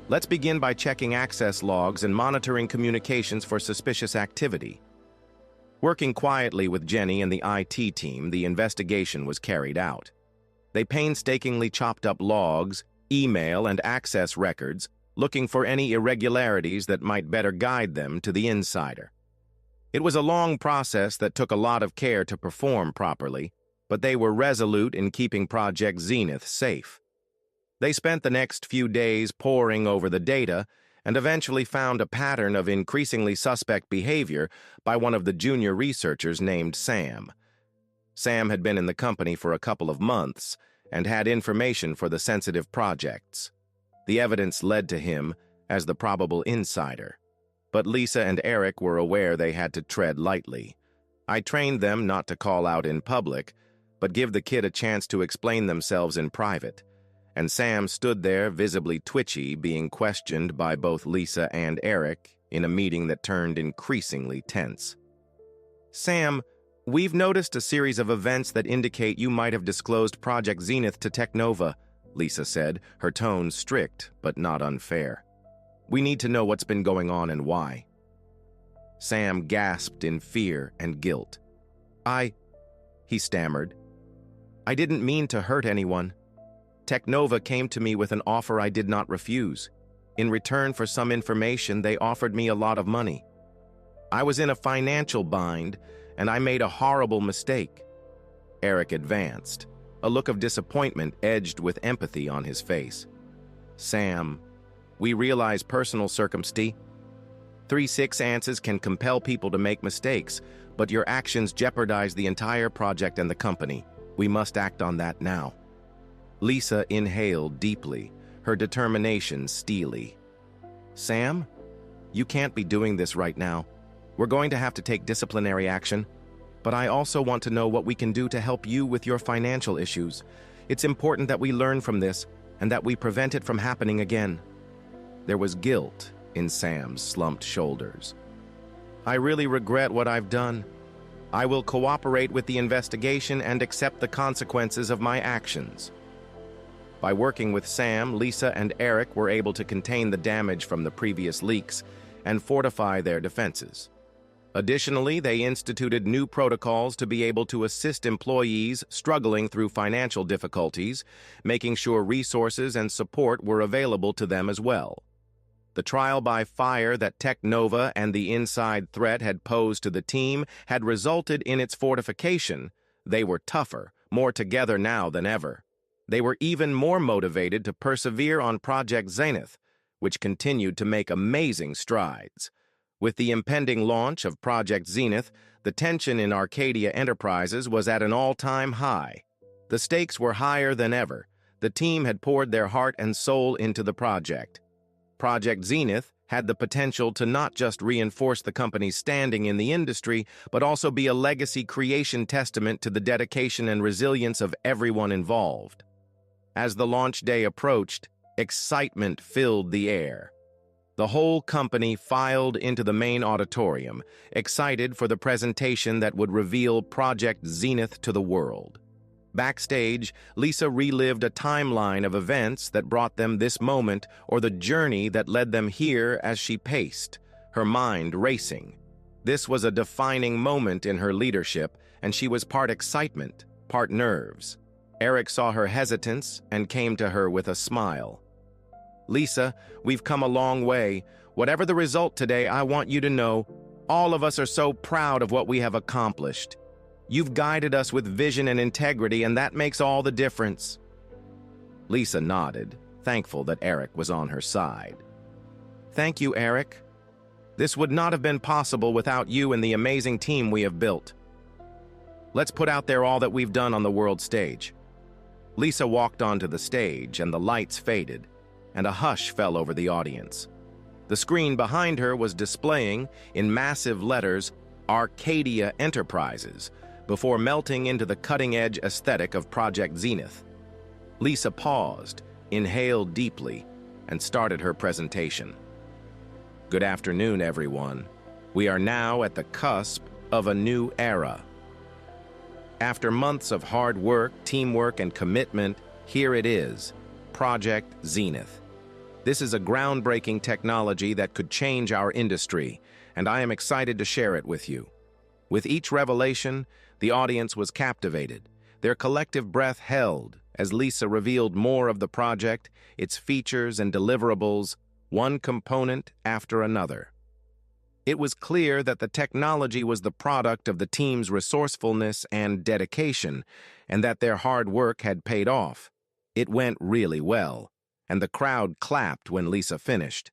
Let's begin by checking access logs and monitoring communications for suspicious activity." Working quietly with Jenny and the IT team, the investigation was carried out. They painstakingly chopped up logs, email, and access records, looking for any irregularities that might better guide them to the insider. It was a long process that took a lot of care to perform properly, but they were resolute in keeping Project Zenith safe. They spent the next few days poring over the data and eventually found a pattern of increasingly suspect behavior by one of the junior researchers named Sam. Sam had been in the company for a couple of months and had information for the sensitive projects. The evidence led to him as the probable insider. But Lisa and Eric were aware they had to tread lightly. I trained them not to call out in public, but give the kid a chance to explain themselves in private. And Sam stood there, visibly twitchy, being questioned by both Lisa and Eric in a meeting that turned increasingly tense. "Sam, we've noticed a series of events that indicate you might have disclosed Project Zenith to Technova," Lisa said, her tone strict but not unfair. "We need to know what's been going on and why." Sam gasped in fear and guilt. He stammered. "I didn't mean to hurt anyone. Technova came to me with an offer I did not refuse. In return for some information, they offered me a lot of money. I was in a financial bind, and I made a horrible mistake." Eric advanced, a look of disappointment edged with empathy on his face. "Sam, we realize personal circumstance. 3-6 answers can compel people to make mistakes, but your actions jeopardize the entire project and the company. We must act on that now." Lisa inhaled deeply, her determination steely. "Sam, you can't be doing this right now. We're going to have to take disciplinary action, but I also want to know what we can do to help you with your financial issues. It's important that we learn from this and that we prevent it from happening again." There was guilt in Sam's slumped shoulders. "I really regret what I've done. I will cooperate with the investigation and accept the consequences of my actions." By working with Sam, Lisa and Eric were able to contain the damage from the previous leaks and fortify their defenses. Additionally, they instituted new protocols to be able to assist employees struggling through financial difficulties, making sure resources and support were available to them as well. The trial by fire that Technova and the inside threat had posed to the team had resulted in its fortification. They were tougher, more together now than ever. They were even more motivated to persevere on Project Zenith, which continued to make amazing strides. With the impending launch of Project Zenith, the tension in Arcadia Enterprises was at an all-time high. The stakes were higher than ever. The team had poured their heart and soul into the project. Project Zenith had the potential to not just reinforce the company's standing in the industry, but also be a legacy creation testament to the dedication and resilience of everyone involved. As the launch day approached, excitement filled the air. The whole company filed into the main auditorium, excited for the presentation that would reveal Project Zenith to the world. Backstage, Lisa relived a timeline of events that brought them this moment or the journey that led them here as she paced, her mind racing. This was a defining moment in her leadership, and she was part excitement, part nerves. Eric saw her hesitance and came to her with a smile. "Lisa, we've come a long way. Whatever the result today, I want you to know, all of us are so proud of what we have accomplished. You've guided us with vision and integrity, and that makes all the difference." Lisa nodded, thankful that Eric was on her side. "Thank you, Eric. This would not have been possible without you and the amazing team we have built. Let's put out there all that we've done on the world stage." Lisa walked onto the stage, and the lights faded, and a hush fell over the audience. The screen behind her was displaying, in massive letters, Arcadia Enterprises, before melting into the cutting-edge aesthetic of Project Zenith. Lisa paused, inhaled deeply, and started her presentation. "Good afternoon, everyone. We are now at the cusp of a new era. After months of hard work, teamwork, and commitment, here it is, Project Zenith. This is a groundbreaking technology that could change our industry, and I am excited to share it with you." With each revelation, the audience was captivated. Their collective breath held as Lisa revealed more of the project, its features and deliverables, one component after another. It was clear that the technology was the product of the team's resourcefulness and dedication, and that their hard work had paid off. It went really well, and the crowd clapped when Lisa finished.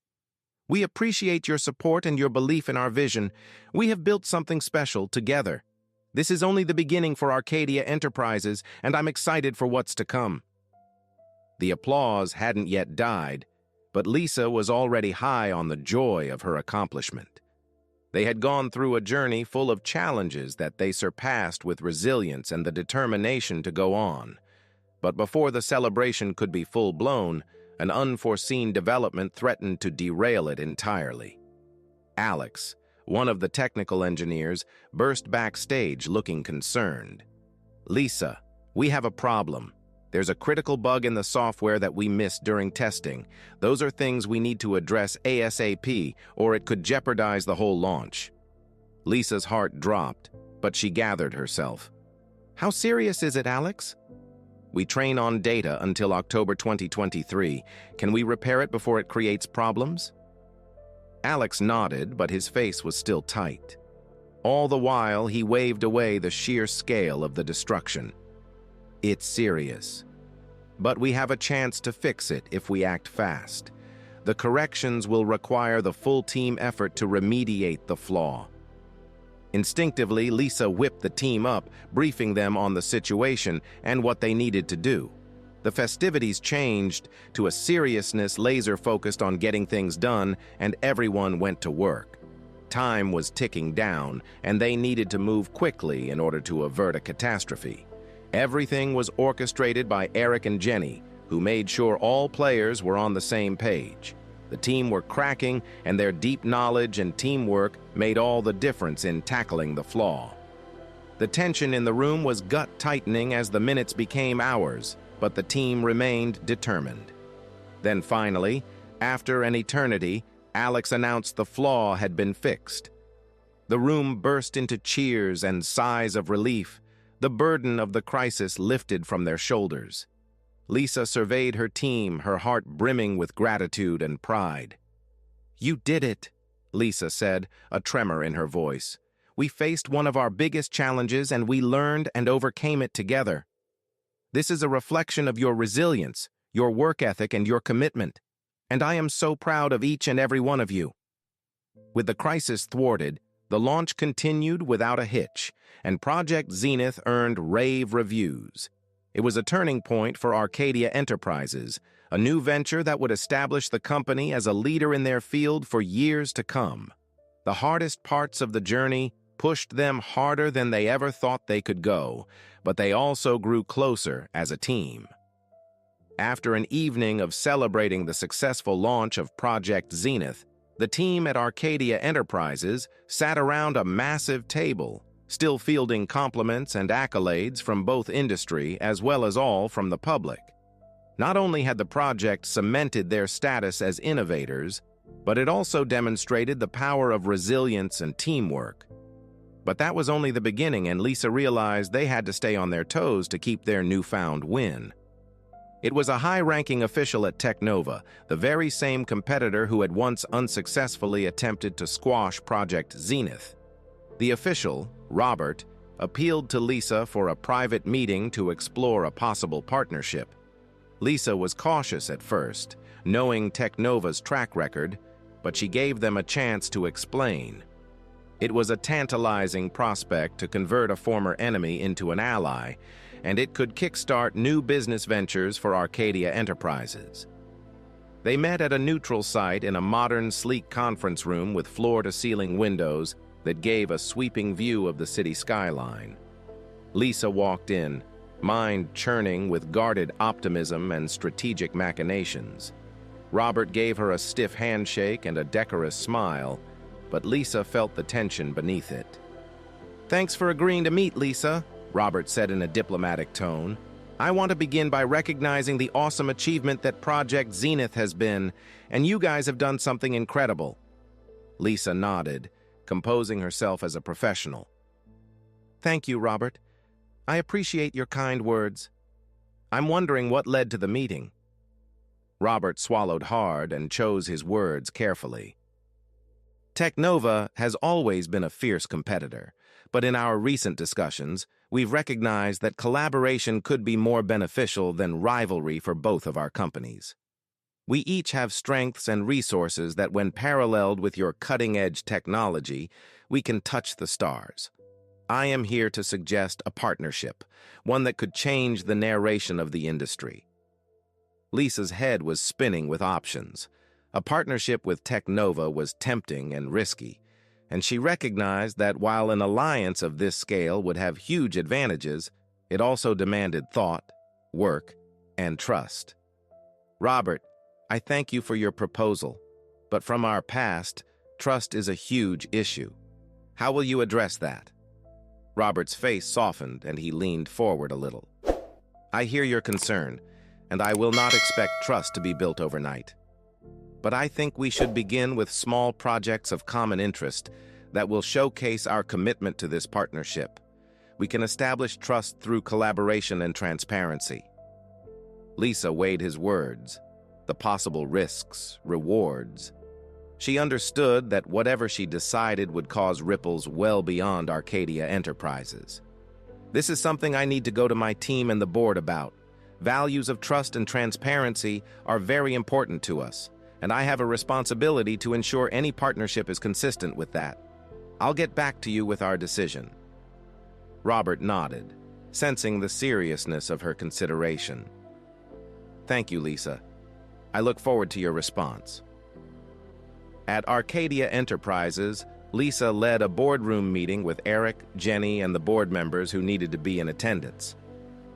"We appreciate your support and your belief in our vision. We have built something special together. This is only the beginning for Arcadia Enterprises, and I'm excited for what's to come." The applause hadn't yet died, but Lisa was already high on the joy of her accomplishment. They had gone through a journey full of challenges that they surpassed with resilience and the determination to go on. But before the celebration could be full-blown, an unforeseen development threatened to derail it entirely. Alex, one of the technical engineers, burst backstage looking concerned. "Lisa, we have a problem. There's a critical bug in the software that we missed during testing. Those are things we need to address ASAP, or it could jeopardize the whole launch." Lisa's heart dropped, but she gathered herself. "How serious is it, Alex?" "We train on data until October 2023. Can we repair it before it creates problems?" Alex nodded, but his face was still tight. All the while, he waved away the sheer scale of the destruction. "It's serious. But we have a chance to fix it if we act fast. The corrections will require the full team effort to remediate the flaw." Instinctively, Lisa whipped the team up, briefing them on the situation and what they needed to do. The festivities changed to a seriousness laser-focused on getting things done, and everyone went to work. Time was ticking down, and they needed to move quickly in order to avert a catastrophe. Everything was orchestrated by Eric and Jenny, who made sure all players were on the same page. The team were cracking, and their deep knowledge and teamwork made all the difference in tackling the flaw. The tension in the room was gut-tightening as the minutes became hours, but the team remained determined. Then finally, after an eternity, Alex announced the flaw had been fixed. The room burst into cheers and sighs of relief. The burden of the crisis lifted from their shoulders. Lisa surveyed her team, her heart brimming with gratitude and pride. "You did it," Lisa said, a tremor in her voice. "We faced one of our biggest challenges and we learned and overcame it together. This is a reflection of your resilience, your work ethic, and your commitment. And I am so proud of each and every one of you." With the crisis thwarted, the launch continued without a hitch, and Project Zenith earned rave reviews. It was a turning point for Arcadia Enterprises, a new venture that would establish the company as a leader in their field for years to come. The hardest parts of the journey pushed them harder than they ever thought they could go, but they also grew closer as a team. After an evening of celebrating the successful launch of Project Zenith, the team at Arcadia Enterprises sat around a massive table, still fielding compliments and accolades from both industry as well as all from the public. Not only had the project cemented their status as innovators, but it also demonstrated the power of resilience and teamwork. But that was only the beginning, and Lisa realized they had to stay on their toes to keep their newfound win. It was a high-ranking official at Teknova, the very same competitor who had once unsuccessfully attempted to squash Project Zenith. The official, Robert, appealed to Lisa for a private meeting to explore a possible partnership. Lisa was cautious at first, knowing Teknova's track record, but she gave them a chance to explain. It was a tantalizing prospect to convert a former enemy into an ally, and it could kickstart new business ventures for Arcadia Enterprises. They met at a neutral site in a modern, sleek conference room with floor-to-ceiling windows that gave a sweeping view of the city skyline. Lisa walked in, mind churning with guarded optimism and strategic machinations. Robert gave her a stiff handshake and a decorous smile, but Lisa felt the tension beneath it. "Thanks for agreeing to meet, Lisa," Robert said in a diplomatic tone. "I want to begin by recognizing the awesome achievement that Project Zenith has been, and you guys have done something incredible." Lisa nodded, composing herself as a professional. "Thank you, Robert. I appreciate your kind words. I'm wondering what led to the meeting." Robert swallowed hard and chose his words carefully. "Teknova has always been a fierce competitor, but in our recent discussions, we've recognized that collaboration could be more beneficial than rivalry for both of our companies. We each have strengths and resources that, when paralleled with your cutting-edge technology, we can touch the stars. I am here to suggest a partnership, one that could change the narration of the industry." Lisa's head was spinning with options. A partnership with Teknova was tempting and risky, and she recognized that while an alliance of this scale would have huge advantages, it also demanded thought, work, and trust. Robert, I thank you for your proposal, but from our past, trust is a huge issue. How will you address that? Robert's face softened and he leaned forward a little. I hear your concern, and I will not expect trust to be built overnight. But I think we should begin with small projects of common interest that will showcase our commitment to this partnership. We can establish trust through collaboration and transparency. Lisa weighed his words, the possible risks, rewards. She understood that whatever she decided would cause ripples well beyond Arcadia Enterprises. This is something I need to go to my team and the board about. Values of trust and transparency are very important to us, and I have a responsibility to ensure any partnership is consistent with that. I'll get back to you with our decision. Robert nodded, sensing the seriousness of her consideration. Thank you, Lisa. I look forward to your response. At Arcadia Enterprises, Lisa led a boardroom meeting with Eric, Jenny, and the board members who needed to be in attendance.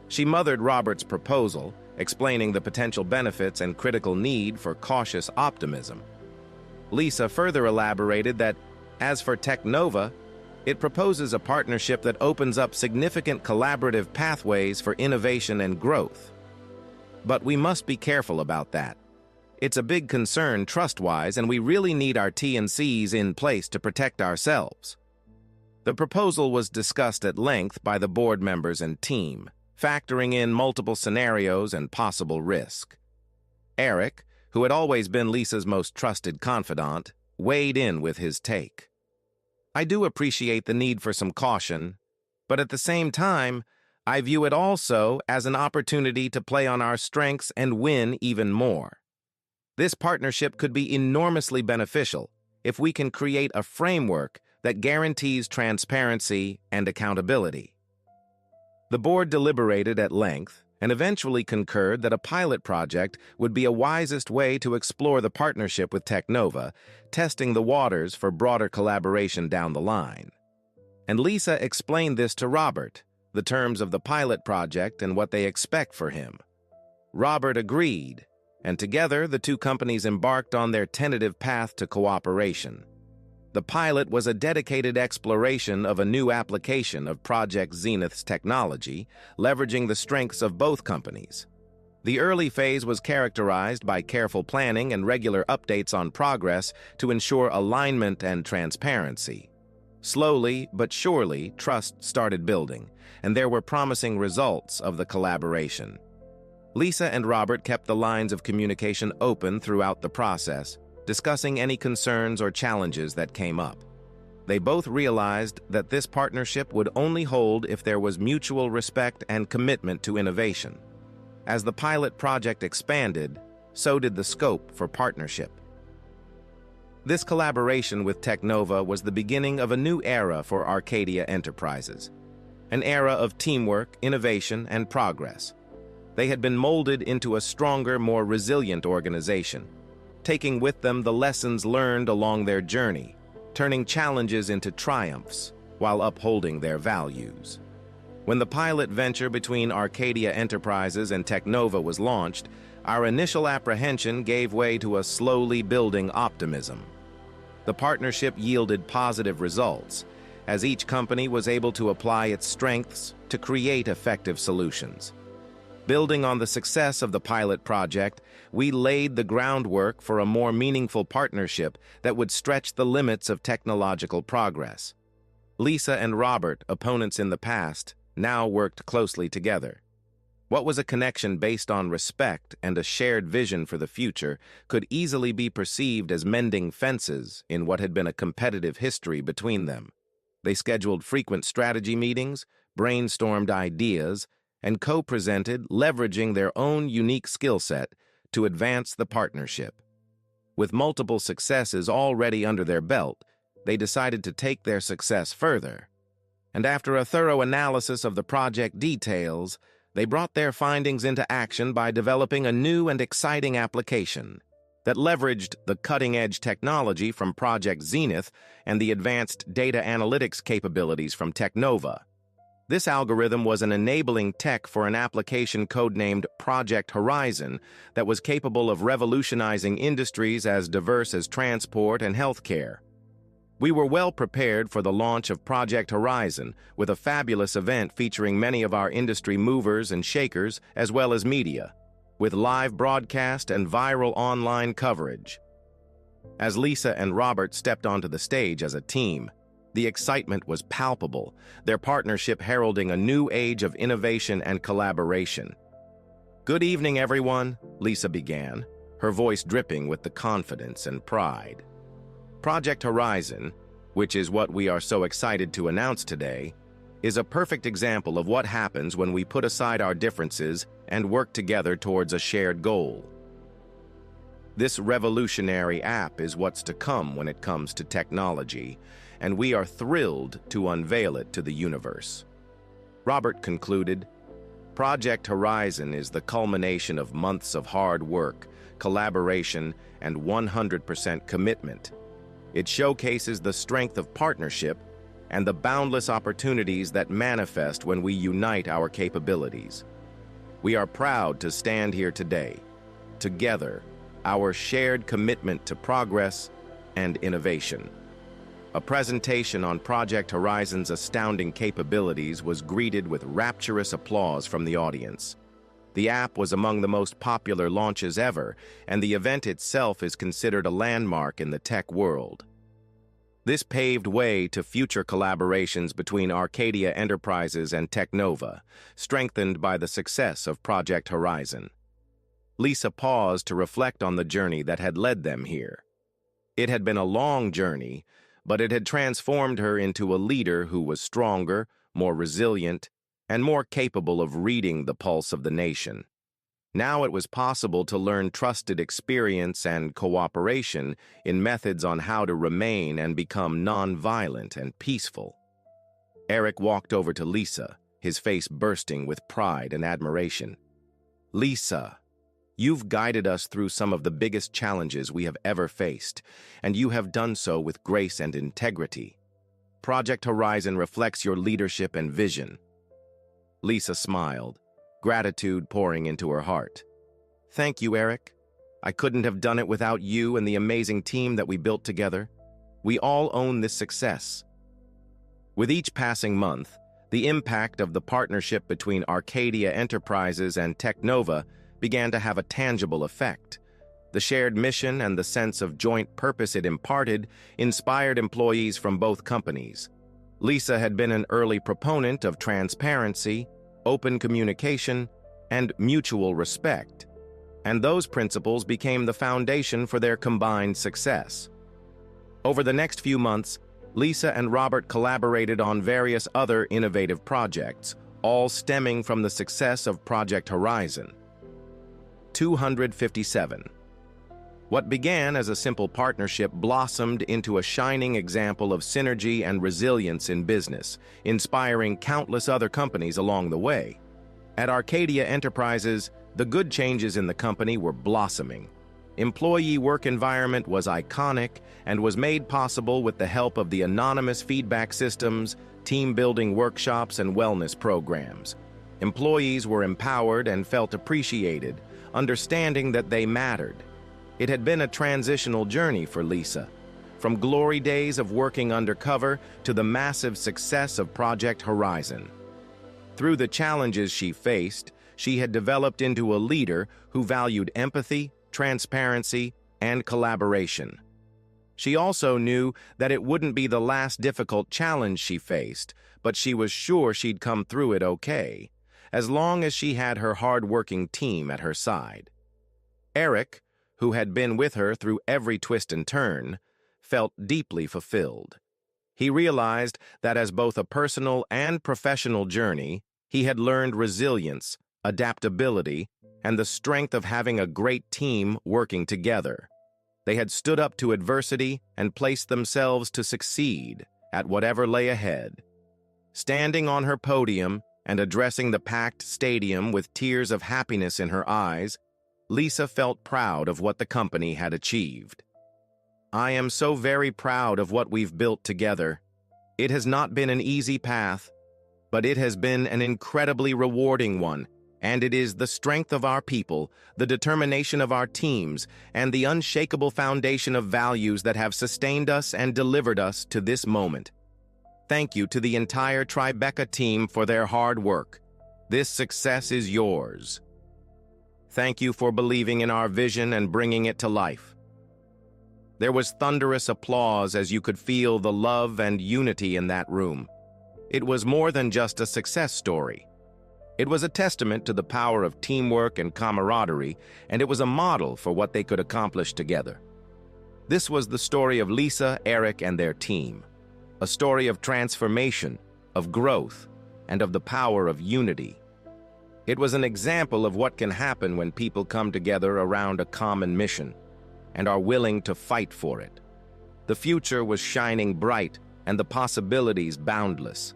She mothered Robert's proposal, explaining the potential benefits and critical need for cautious optimism. Lisa further elaborated that, as for Technova, it proposes a partnership that opens up significant collaborative pathways for innovation and growth. But we must be careful about that. It's a big concern trust-wise, and we really need our T&Cs in place to protect ourselves. The proposal was discussed at length by the board members and team, factoring in multiple scenarios and possible risk. Eric, who had always been Lisa's most trusted confidant, weighed in with his take. I do appreciate the need for some caution, but at the same time, I view it also as an opportunity to play on our strengths and win even more. This partnership could be enormously beneficial if we can create a framework that guarantees transparency and accountability. The board deliberated at length and eventually concurred that a pilot project would be a wisest way to explore the partnership with Technova, testing the waters for broader collaboration down the line. And Lisa explained this to Robert, the terms of the pilot project and what they expect for him. Robert agreed, and together the two companies embarked on their tentative path to cooperation. The pilot was a dedicated exploration of a new application of Project Zenith's technology, leveraging the strengths of both companies. The early phase was characterized by careful planning and regular updates on progress to ensure alignment and transparency. Slowly but surely, trust started building, and there were promising results of the collaboration. Lisa and Robert kept the lines of communication open throughout the process, discussing any concerns or challenges that came up. They both realized that this partnership would only hold if there was mutual respect and commitment to innovation. As the pilot project expanded, so did the scope for partnership. This collaboration with Technova was the beginning of a new era for Arcadia Enterprises, an era of teamwork, innovation, and progress. They had been molded into a stronger, more resilient organization, taking with them the lessons learned along their journey, turning challenges into triumphs while upholding their values. When the pilot venture between Arcadia Enterprises and Technova was launched, our initial apprehension gave way to a slowly building optimism. The partnership yielded positive results, as each company was able to apply its strengths to create effective solutions. Building on the success of the pilot project, we laid the groundwork for a more meaningful partnership that would stretch the limits of technological progress. Lisa and Robert, opponents in the past, now worked closely together. What was a connection based on respect and a shared vision for the future could easily be perceived as mending fences in what had been a competitive history between them. They scheduled frequent strategy meetings, brainstormed ideas, and co-presented, leveraging their own unique skill set to advance the partnership. With multiple successes already under their belt, they decided to take their success further. And after a thorough analysis of the project details, they brought their findings into action by developing a new and exciting application. that leveraged the cutting-edge technology from Project Zenith and the advanced data analytics capabilities from Teknova. This algorithm was an enabling tech for an application codenamed Project Horizon that was capable of revolutionizing industries as diverse as transport and healthcare. We were well prepared for the launch of Project Horizon, with a fabulous event featuring many of our industry movers and shakers, as well as media, with live broadcast and viral online coverage. As Lisa and Robert stepped onto the stage as a team, the excitement was palpable, their partnership heralding a new age of innovation and collaboration. "Good evening, everyone," Lisa began, her voice dripping with the confidence and pride. Project Horizon, which is what we are so excited to announce today, is a perfect example of what happens when we put aside our differences and work together towards a shared goal. This revolutionary app is what's to come when it comes to technology, and we are thrilled to unveil it to the universe. Robert concluded, "Project Horizon is the culmination of months of hard work, collaboration, and 100% commitment. It showcases the strength of partnership and the boundless opportunities that manifest when we unite our capabilities. We are proud to stand here today, together, our shared commitment to progress and innovation." A presentation on Project Horizon's astounding capabilities was greeted with rapturous applause from the audience. The app was among the most popular launches ever, and the event itself is considered a landmark in the tech world. This paved way to future collaborations between Arcadia Enterprises and Teknova, strengthened by the success of Project Horizon. Lisa paused to reflect on the journey that had led them here. It had been a long journey, but it had transformed her into a leader who was stronger, more resilient, and more capable of reading the pulse of the nation. Now it was possible to learn trusted experience and cooperation in methods on how to remain and become non-violent and peaceful. Eric walked over to Lisa, his face bursting with pride and admiration. "Lisa, you've guided us through some of the biggest challenges we have ever faced, and you have done so with grace and integrity. Project Horizon reflects your leadership and vision." Lisa smiled, gratitude pouring into her heart. "Thank you, Eric. I couldn't have done it without you and the amazing team that we built together. We all own this success." With each passing month, the impact of the partnership between Arcadia Enterprises and Teknova began to have a tangible effect. The shared mission and the sense of joint purpose it imparted inspired employees from both companies. Lisa had been an early proponent of transparency, open communication, and mutual respect, and those principles became the foundation for their combined success. Over the next few months, Lisa and Robert collaborated on various other innovative projects, all stemming from the success of Project Horizon. 257. What began as a simple partnership blossomed into a shining example of synergy and resilience in business, inspiring countless other companies along the way. At Arcadia Enterprises, the good changes in the company were blossoming. Employee work environment was iconic and was made possible with the help of the anonymous feedback systems, team-building workshops, and wellness programs. Employees were empowered and felt appreciated, understanding that they mattered. It had been a transitional journey for Lisa, from glory days of working undercover to the massive success of Project Horizon. Through the challenges she faced, she had developed into a leader who valued empathy, transparency, and collaboration. She also knew that it wouldn't be the last difficult challenge she faced, but she was sure she'd come through it okay, as long as she had her hard-working team at her side. Eric, who had been with her through every twist and turn, felt deeply fulfilled. He realized that as both a personal and professional journey, he had learned resilience, adaptability, and the strength of having a great team working together. They had stood up to adversity and placed themselves to succeed at whatever lay ahead. Standing on her podium and addressing the packed stadium with tears of happiness in her eyes, Lisa felt proud of what the company had achieved. "I am so very proud of what we've built together. It has not been an easy path, but it has been an incredibly rewarding one, and it is the strength of our people, the determination of our teams, and the unshakable foundation of values that have sustained us and delivered us to this moment. Thank you to the entire Tribeca team for their hard work. This success is yours. Thank you for believing in our vision and bringing it to life." There was thunderous applause as you could feel the love and unity in that room. It was more than just a success story. It was a testament to the power of teamwork and camaraderie, and it was a model for what they could accomplish together. This was the story of Lisa, Eric, and their team. A story of transformation, of growth, and of the power of unity. It was an example of what can happen when people come together around a common mission and are willing to fight for it. The future was shining bright and the possibilities boundless.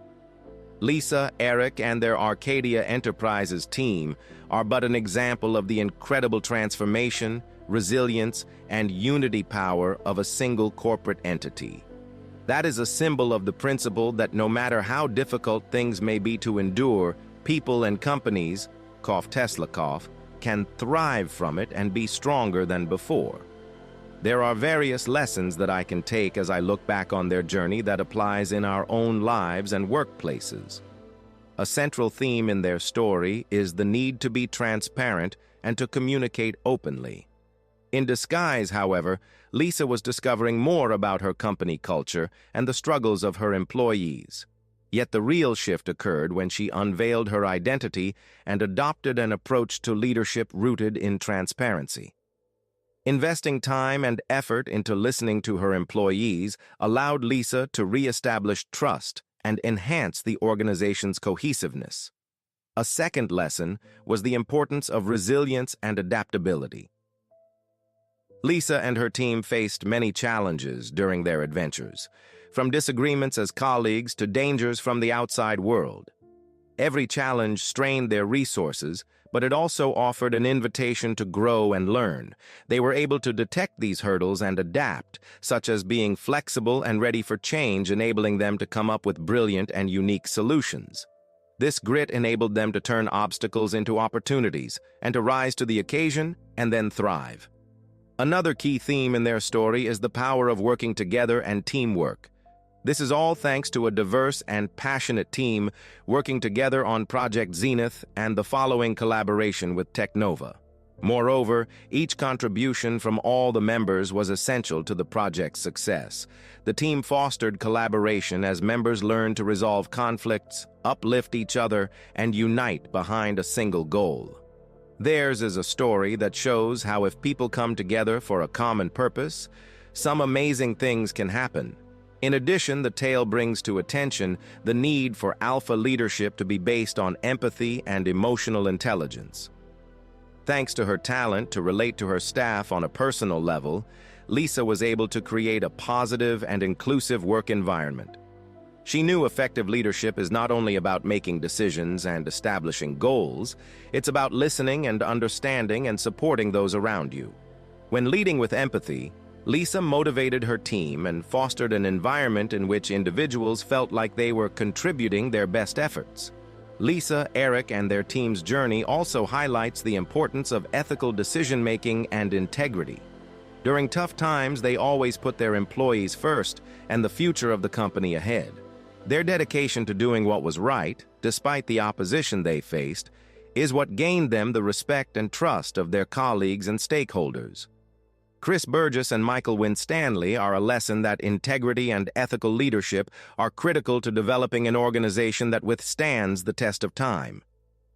Lisa, Eric, and their Arcadia Enterprises team are but an example of the incredible transformation, resilience, and unity power of a single corporate entity. That is a symbol of the principle that no matter how difficult things may be to endure, people and companies, cough Tesla cough, can thrive from it and be stronger than before. There are various lessons that I can take as I look back on their journey that applies in our own lives and workplaces. A central theme in their story is the need to be transparent and to communicate openly. In disguise, however, Lisa was discovering more about her company culture and the struggles of her employees. Yet the real shift occurred when she unveiled her identity and adopted an approach to leadership rooted in transparency. Investing time and effort into listening to her employees allowed Lisa to reestablish trust and enhance the organization's cohesiveness. A second lesson was the importance of resilience and adaptability. Lisa and her team faced many challenges during their adventures, from disagreements as colleagues to dangers from the outside world. Every challenge strained their resources, but it also offered an invitation to grow and learn. They were able to detect these hurdles and adapt, such as being flexible and ready for change, enabling them to come up with brilliant and unique solutions. This grit enabled them to turn obstacles into opportunities and to rise to the occasion and then thrive. Another key theme in their story is the power of working together and teamwork. This is all thanks to a diverse and passionate team working together on Project Zenith and the following collaboration with Technova. Moreover, each contribution from all the members was essential to the project's success. The team fostered collaboration as members learned to resolve conflicts, uplift each other, and unite behind a single goal. Theirs is a story that shows how if people come together for a common purpose, some amazing things can happen. In addition, the tale brings to attention the need for alpha leadership to be based on empathy and emotional intelligence. Thanks to her talent to relate to her staff on a personal level, Lisa was able to create a positive and inclusive work environment. She knew effective leadership is not only about making decisions and establishing goals, it's about listening and understanding and supporting those around you. When leading with empathy, Lisa motivated her team and fostered an environment in which individuals felt like they were contributing their best efforts. Lisa, Eric, and their team's journey also highlights the importance of ethical decision-making and integrity. During tough times, they always put their employees first and the future of the company ahead. Their dedication to doing what was right, despite the opposition they faced, is what gained them the respect and trust of their colleagues and stakeholders. Chris Burgess and Michael Winstanley are a lesson that integrity and ethical leadership are critical to developing an organization that withstands the test of time.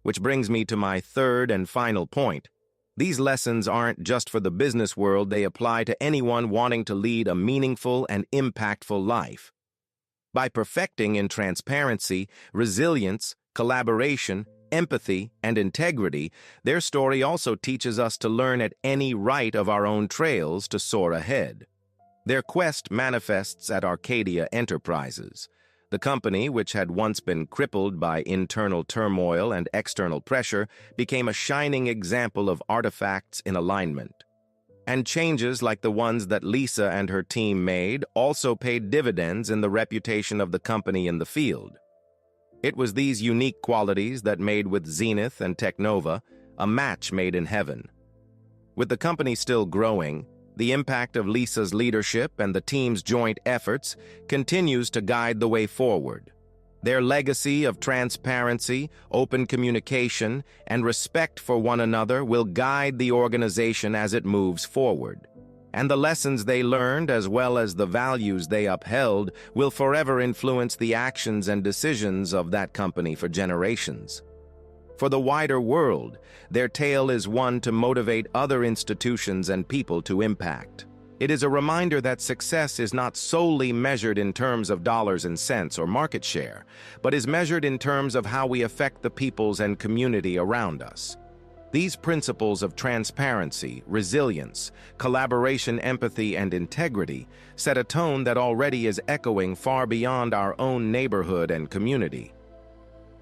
Which brings me to my third and final point. These lessons aren't just for the business world, they apply to anyone wanting to lead a meaningful and impactful life. By perfecting in transparency, resilience, collaboration, empathy, and integrity, their story also teaches us to learn at any right of our own trails to soar ahead. Their quest manifests at Arcadia Enterprises. The company, which had once been crippled by internal turmoil and external pressure, became a shining example of artifacts in alignment. And changes like the ones that Lisa and her team made also paid dividends in the reputation of the company in the field. It was these unique qualities that made with Zenith and Technova a match made in heaven. With the company still growing, the impact of Lisa's leadership and the team's joint efforts continues to guide the way forward. Their legacy of transparency, open communication, and respect for one another will guide the organization as it moves forward. And the lessons they learned, as well as the values they upheld, will forever influence the actions and decisions of that company for generations. For the wider world, their tale is one to motivate other institutions and people to impact. It is a reminder that success is not solely measured in terms of dollars and cents or market share, but is measured in terms of how we affect the peoples and community around us. These principles of transparency, resilience, collaboration, empathy, and integrity set a tone that already is echoing far beyond our own neighborhood and community.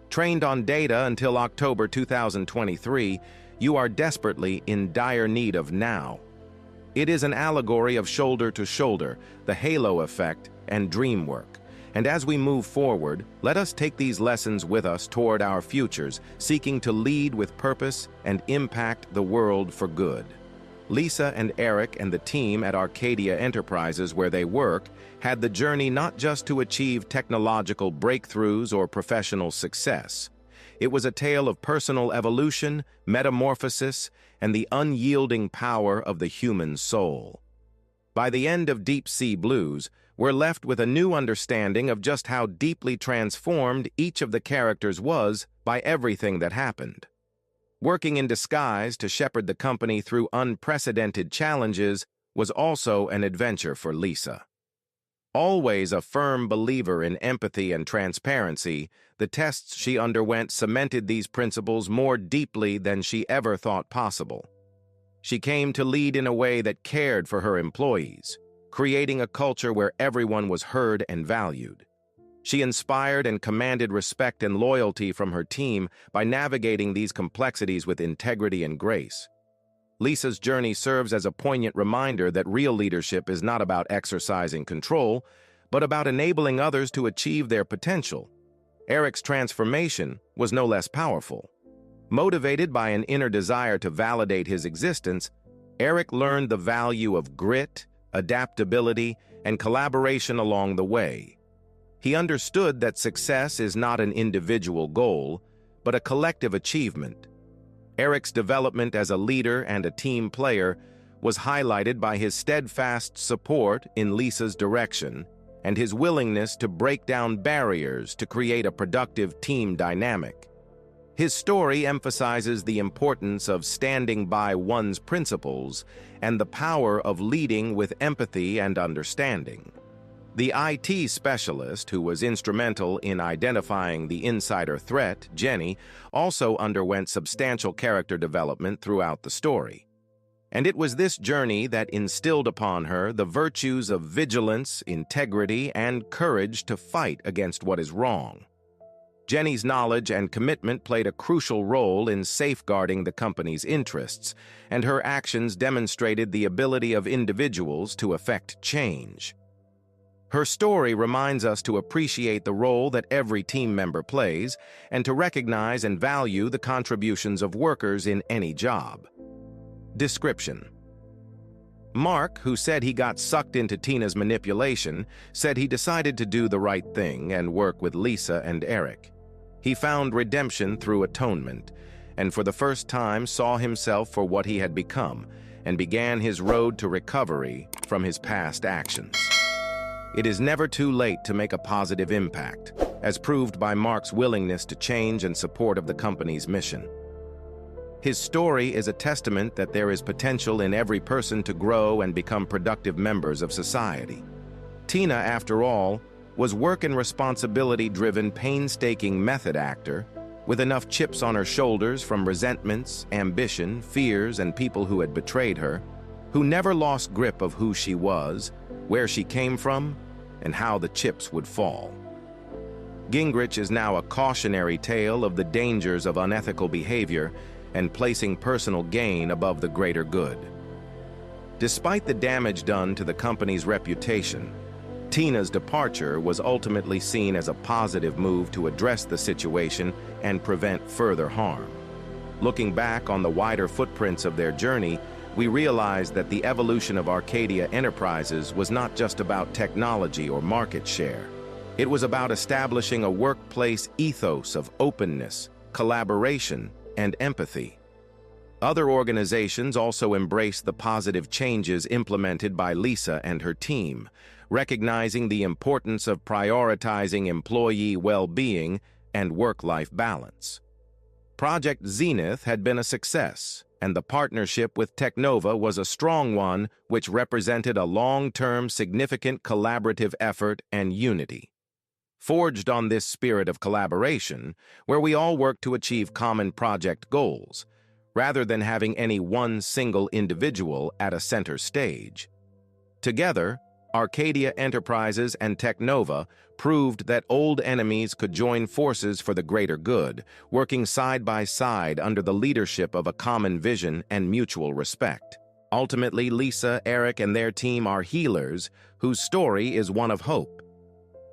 Trained on data until October 2023, you are desperately in dire need of now. It is an allegory of shoulder to shoulder, the halo effect, and dream work. And as we move forward, let us take these lessons with us toward our futures, seeking to lead with purpose and impact the world for good. Lisa and Eric and the team at Arcadia Enterprises, where they work, had the journey not just to achieve technological breakthroughs or professional success. It was a tale of personal evolution, metamorphosis, and the unyielding power of the human soul. By the end of Deep Sea Blues, we're left with a new understanding of just how deeply transformed each of the characters was by everything that happened. Working in disguise to shepherd the company through unprecedented challenges was also an adventure for Lisa. Always a firm believer in empathy and transparency, the tests she underwent cemented these principles more deeply than she ever thought possible. She came to lead in a way that cared for her employees, creating a culture where everyone was heard and valued. She inspired and commanded respect and loyalty from her team by navigating these complexities with integrity and grace. Lisa's journey serves as a poignant reminder that real leadership is not about exercising control, but about enabling others to achieve their potential. Eric's transformation was no less powerful. Motivated by an inner desire to validate his existence, Eric learned the value of grit, adaptability, and collaboration along the way. He understood that success is not an individual goal, but a collective achievement. Eric's development as a leader and a team player was highlighted by his steadfast support in Lisa's direction and his willingness to break down barriers to create a productive team dynamic. His story emphasizes the importance of standing by one's principles and the power of leading with empathy and understanding. The IT specialist, who was instrumental in identifying the insider threat, Jenny, also underwent substantial character development throughout the story. And it was this journey that instilled upon her the virtues of vigilance, integrity, and courage to fight against what is wrong. Jenny's knowledge and commitment played a crucial role in safeguarding the company's interests, and her actions demonstrated the ability of individuals to effect change. Her story reminds us to appreciate the role that every team member plays and to recognize and value the contributions of workers in any job. Description: Mark, who said he got sucked into Tina's manipulation, said he decided to do the right thing and work with Lisa and Eric. He found redemption through atonement, and for the first time saw himself for what he had become, and began his road to recovery from his past actions. It is never too late to make a positive impact, as proved by Mark's willingness to change and support of the company's mission. His story is a testament that there is potential in every person to grow and become productive members of society. Tina, after all, was work and responsibility-driven, painstaking method actor with enough chips on her shoulders from resentments, ambition, fears, and people who had betrayed her, who never lost grip of who she was, where she came from, and how the chips would fall. Gingrich is now a cautionary tale of the dangers of unethical behavior and placing personal gain above the greater good. Despite the damage done to the company's reputation, Tina's departure was ultimately seen as a positive move to address the situation and prevent further harm. Looking back on the wider footprints of their journey, we realized that the evolution of Arcadia Enterprises was not just about technology or market share. It was about establishing a workplace ethos of openness, collaboration, and empathy. Other organizations also embraced the positive changes implemented by Lisa and her team, recognizing the importance of prioritizing employee well-being and work-life balance. Project Zenith had been a success, and the partnership with Teknova was a strong one, which represented a long-term, significant collaborative effort and unity. Forged on this spirit of collaboration, where we all work to achieve common project goals, rather than having any one single individual at a center stage. Together, Arcadia Enterprises and Teknova proved that old enemies could join forces for the greater good, working side by side under the leadership of a common vision and mutual respect. Ultimately, Lisa, Eric, and their team are healers whose story is one of hope.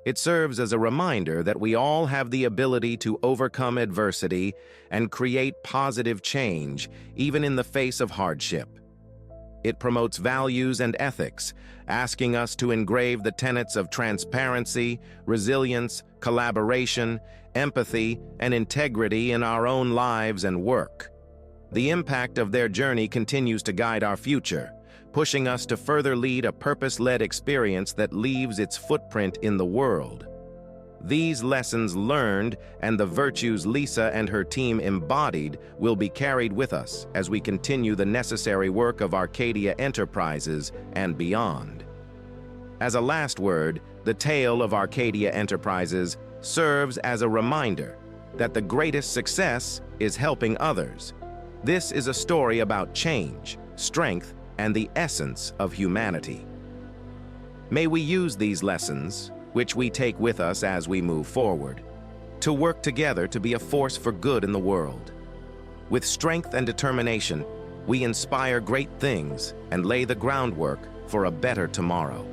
It serves as a reminder that we all have the ability to overcome adversity and create positive change, even in the face of hardship. It promotes values and ethics, asking us to engrave the tenets of transparency, resilience, collaboration, empathy, and integrity in our own lives and work. The impact of their journey continues to guide our future, pushing us to further lead a purpose-led experience that leaves its footprint in the world. These lessons learned and the virtues Lisa and her team embodied will be carried with us as we continue the necessary work of Arcadia Enterprises and beyond. As a last word, the tale of Arcadia Enterprises serves as a reminder that the greatest success is helping others. This is a story about change, strength, and the essence of humanity. May we use these lessons, which we take with us as we move forward, to work together to be a force for good in the world. With strength and determination, we inspire great things and lay the groundwork for a better tomorrow.